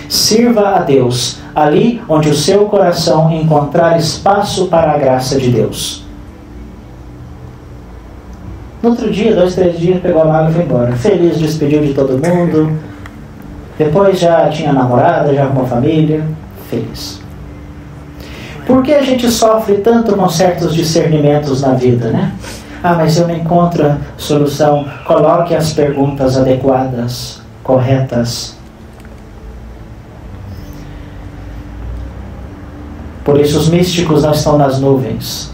Sirva a Deus ali onde o seu coração encontrar espaço para a graça de Deus. No outro dia, 2, 3 dias, pegou a mala e foi embora. Feliz, despediu de todo mundo. Depois já tinha namorada, já arrumou família. Feliz. Por que a gente sofre tanto com certos discernimentos na vida, né? Mas eu não encontro a solução. Coloque as perguntas adequadas, corretas. Por isso os místicos não estão nas nuvens.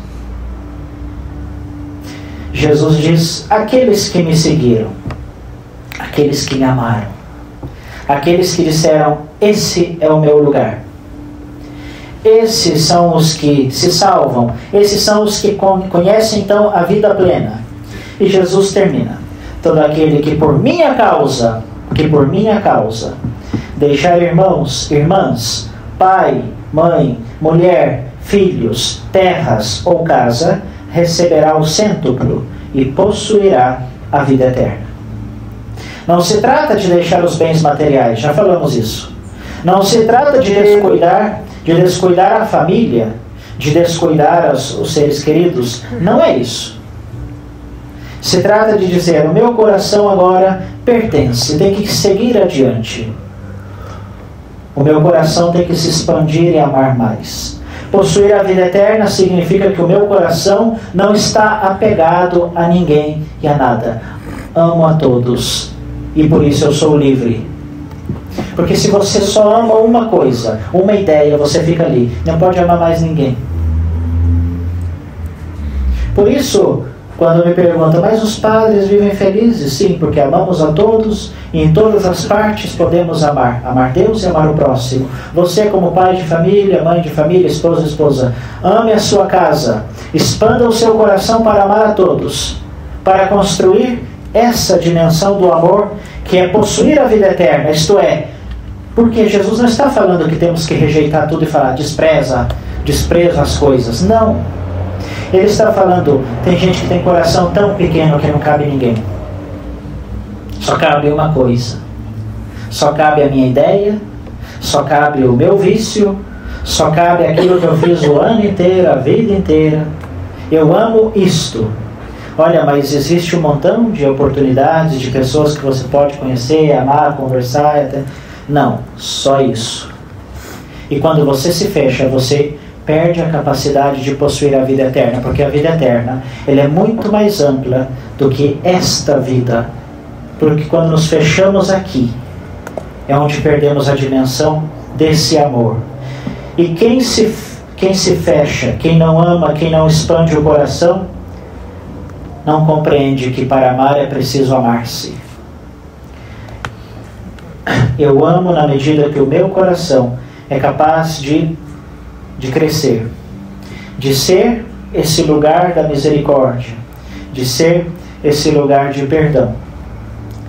Jesus diz, aqueles que me seguiram, aqueles que me amaram, aqueles que disseram, esse é o meu lugar. Esses são os que se salvam, esses são os que conhecem então a vida plena. E Jesus termina, todo aquele que por minha causa, deixar irmãos, irmãs, pai, mãe, mulher, filhos, terras ou casa, receberá o cêntuplo e possuirá a vida eterna. Não se trata de deixar os bens materiais, já falamos isso. Não se trata de descuidar a família, de descuidar os seres queridos. Não é isso. Se trata de dizer, o meu coração agora pertence, tem que seguir adiante. O meu coração tem que se expandir e amar mais. Possuir a vida eterna significa que o meu coração não está apegado a ninguém e a nada. Amo a todos e por isso eu sou livre. Porque se você só ama uma coisa, uma ideia, você fica ali. Não pode amar mais ninguém. Por isso, quando me perguntam, mas os padres vivem felizes? Sim, porque amamos a todos e em todas as partes podemos amar. Amar Deus e amar o próximo. Você como pai de família, mãe de família, esposa, ame a sua casa. Expanda o seu coração para amar a todos. Para construir essa dimensão do amor que é possuir a vida eterna. Isto é, Porque Jesus não está falando que temos que rejeitar tudo e falar despreza as coisas. Não. Ele está falando, tem gente que tem coração tão pequeno que não cabe ninguém. Só cabe uma coisa. Só cabe a minha ideia, só cabe o meu vício, só cabe aquilo que eu fiz o ano inteiro, a vida inteira. Eu amo isto. Olha, mas existe um montão de oportunidades, de pessoas que você pode conhecer, amar, conversar, até... Não, só isso. E quando você se fecha, você perde a capacidade de possuir a vida eterna, porque a vida eterna, ela é muito mais ampla do que esta vida. Porque quando nos fechamos aqui, é onde perdemos a dimensão desse amor. E quem se fecha, quem não ama, quem não expande o coração, não compreende que para amar é preciso amar-se. Eu amo na medida que o meu coração é capaz de crescer, de ser esse lugar da misericórdia, de ser esse lugar de perdão,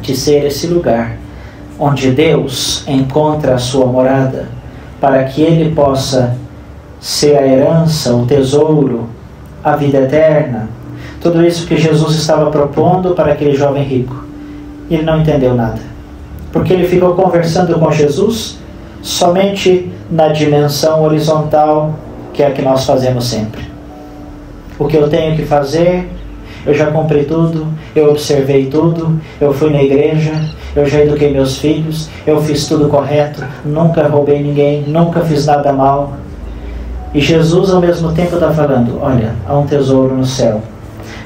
de ser esse lugar onde Deus encontra a sua morada, para que Ele possa ser a herança, o tesouro, a vida eterna. Tudo isso que Jesus estava propondo para aquele jovem rico. Ele não entendeu nada, porque ele ficou conversando com Jesus somente na dimensão horizontal, que é a que nós fazemos sempre. O que eu tenho que fazer, eu já cumpri tudo, eu observei tudo, eu fui na igreja, eu já eduquei meus filhos, eu fiz tudo correto, nunca roubei ninguém, nunca fiz nada mal. E Jesus ao mesmo tempo está falando, olha, há um tesouro no céu.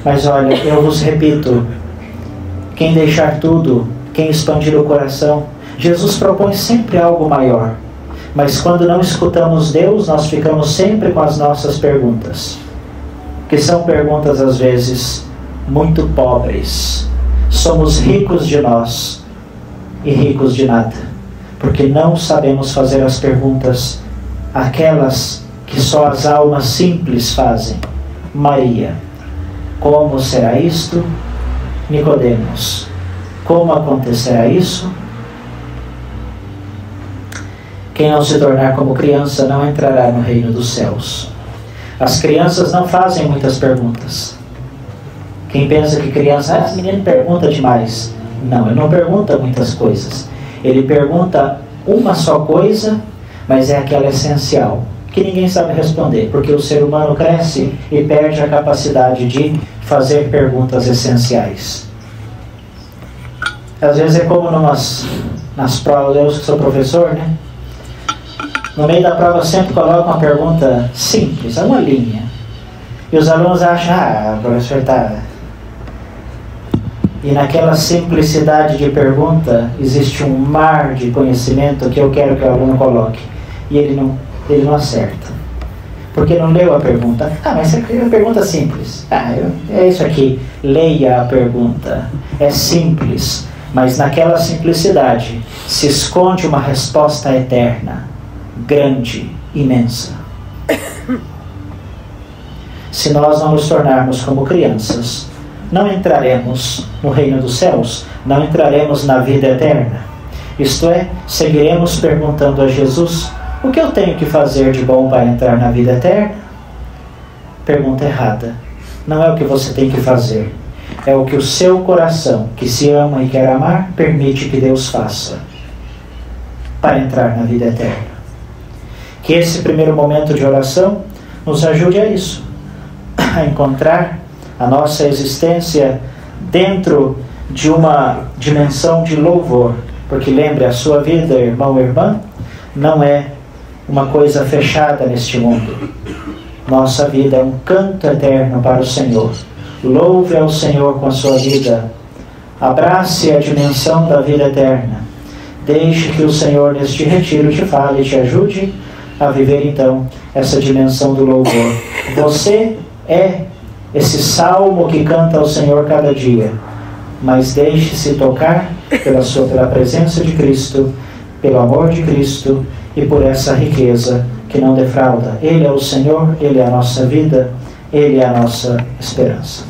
Mas olha, eu vos repito, quem deixar tudo, quem expandir o coração, Jesus propõe sempre algo maior. Mas quando não escutamos Deus, nós ficamos sempre com as nossas perguntas, que são perguntas às vezes muito pobres. Somos ricos de nós e ricos de nada, porque não sabemos fazer as perguntas, aquelas que só as almas simples fazem. Maria: como será isto? Nicodemos: como acontecerá isso? Quem não se tornar como criança não entrará no reino dos céus. As crianças não fazem muitas perguntas. Quem pensa que criança, esse menino pergunta demais. Não, ele não pergunta muitas coisas. Ele pergunta uma só coisa, mas é aquela essencial, que ninguém sabe responder, porque o ser humano cresce e perde a capacidade de fazer perguntas essenciais. Às vezes é como nas provas, eu que sou professor, né? No meio da prova eu sempre coloco uma pergunta simples, uma linha. E os alunos acham, o professor está... E naquela simplicidade de pergunta, existe um mar de conhecimento que eu quero que o aluno coloque. E ele não acerta. Porque não leu a pergunta. Mas você é uma pergunta simples. É isso aqui. Leia a pergunta. É simples. Mas naquela simplicidade se esconde uma resposta eterna, grande, imensa. Se nós não nos tornarmos como crianças, não entraremos no reino dos céus, não entraremos na vida eterna. Isto é, seguiremos perguntando a Jesus: o que eu tenho que fazer de bom para entrar na vida eterna? Pergunta errada. Não é o que você tem que fazer, é o que o seu coração, que se ama e quer amar, permite que Deus faça para entrar na vida eterna. Que esse primeiro momento de oração nos ajude a isso, a encontrar a nossa existência dentro de uma dimensão de louvor. Porque lembre, a sua vida, irmão e irmã, não é uma coisa fechada neste mundo. Nossa vida é um canto eterno para o Senhor. Louve ao Senhor com a sua vida. Abrace a dimensão da vida eterna. Deixe que o Senhor neste retiro te fale e te ajude a viver então essa dimensão do louvor. Você é esse salmo que canta ao Senhor cada dia, mas deixe-se tocar pela presença de Cristo, pelo amor de Cristo e por essa riqueza que não defrauda. Ele é o Senhor, Ele é a nossa vida, Ele é a nossa esperança.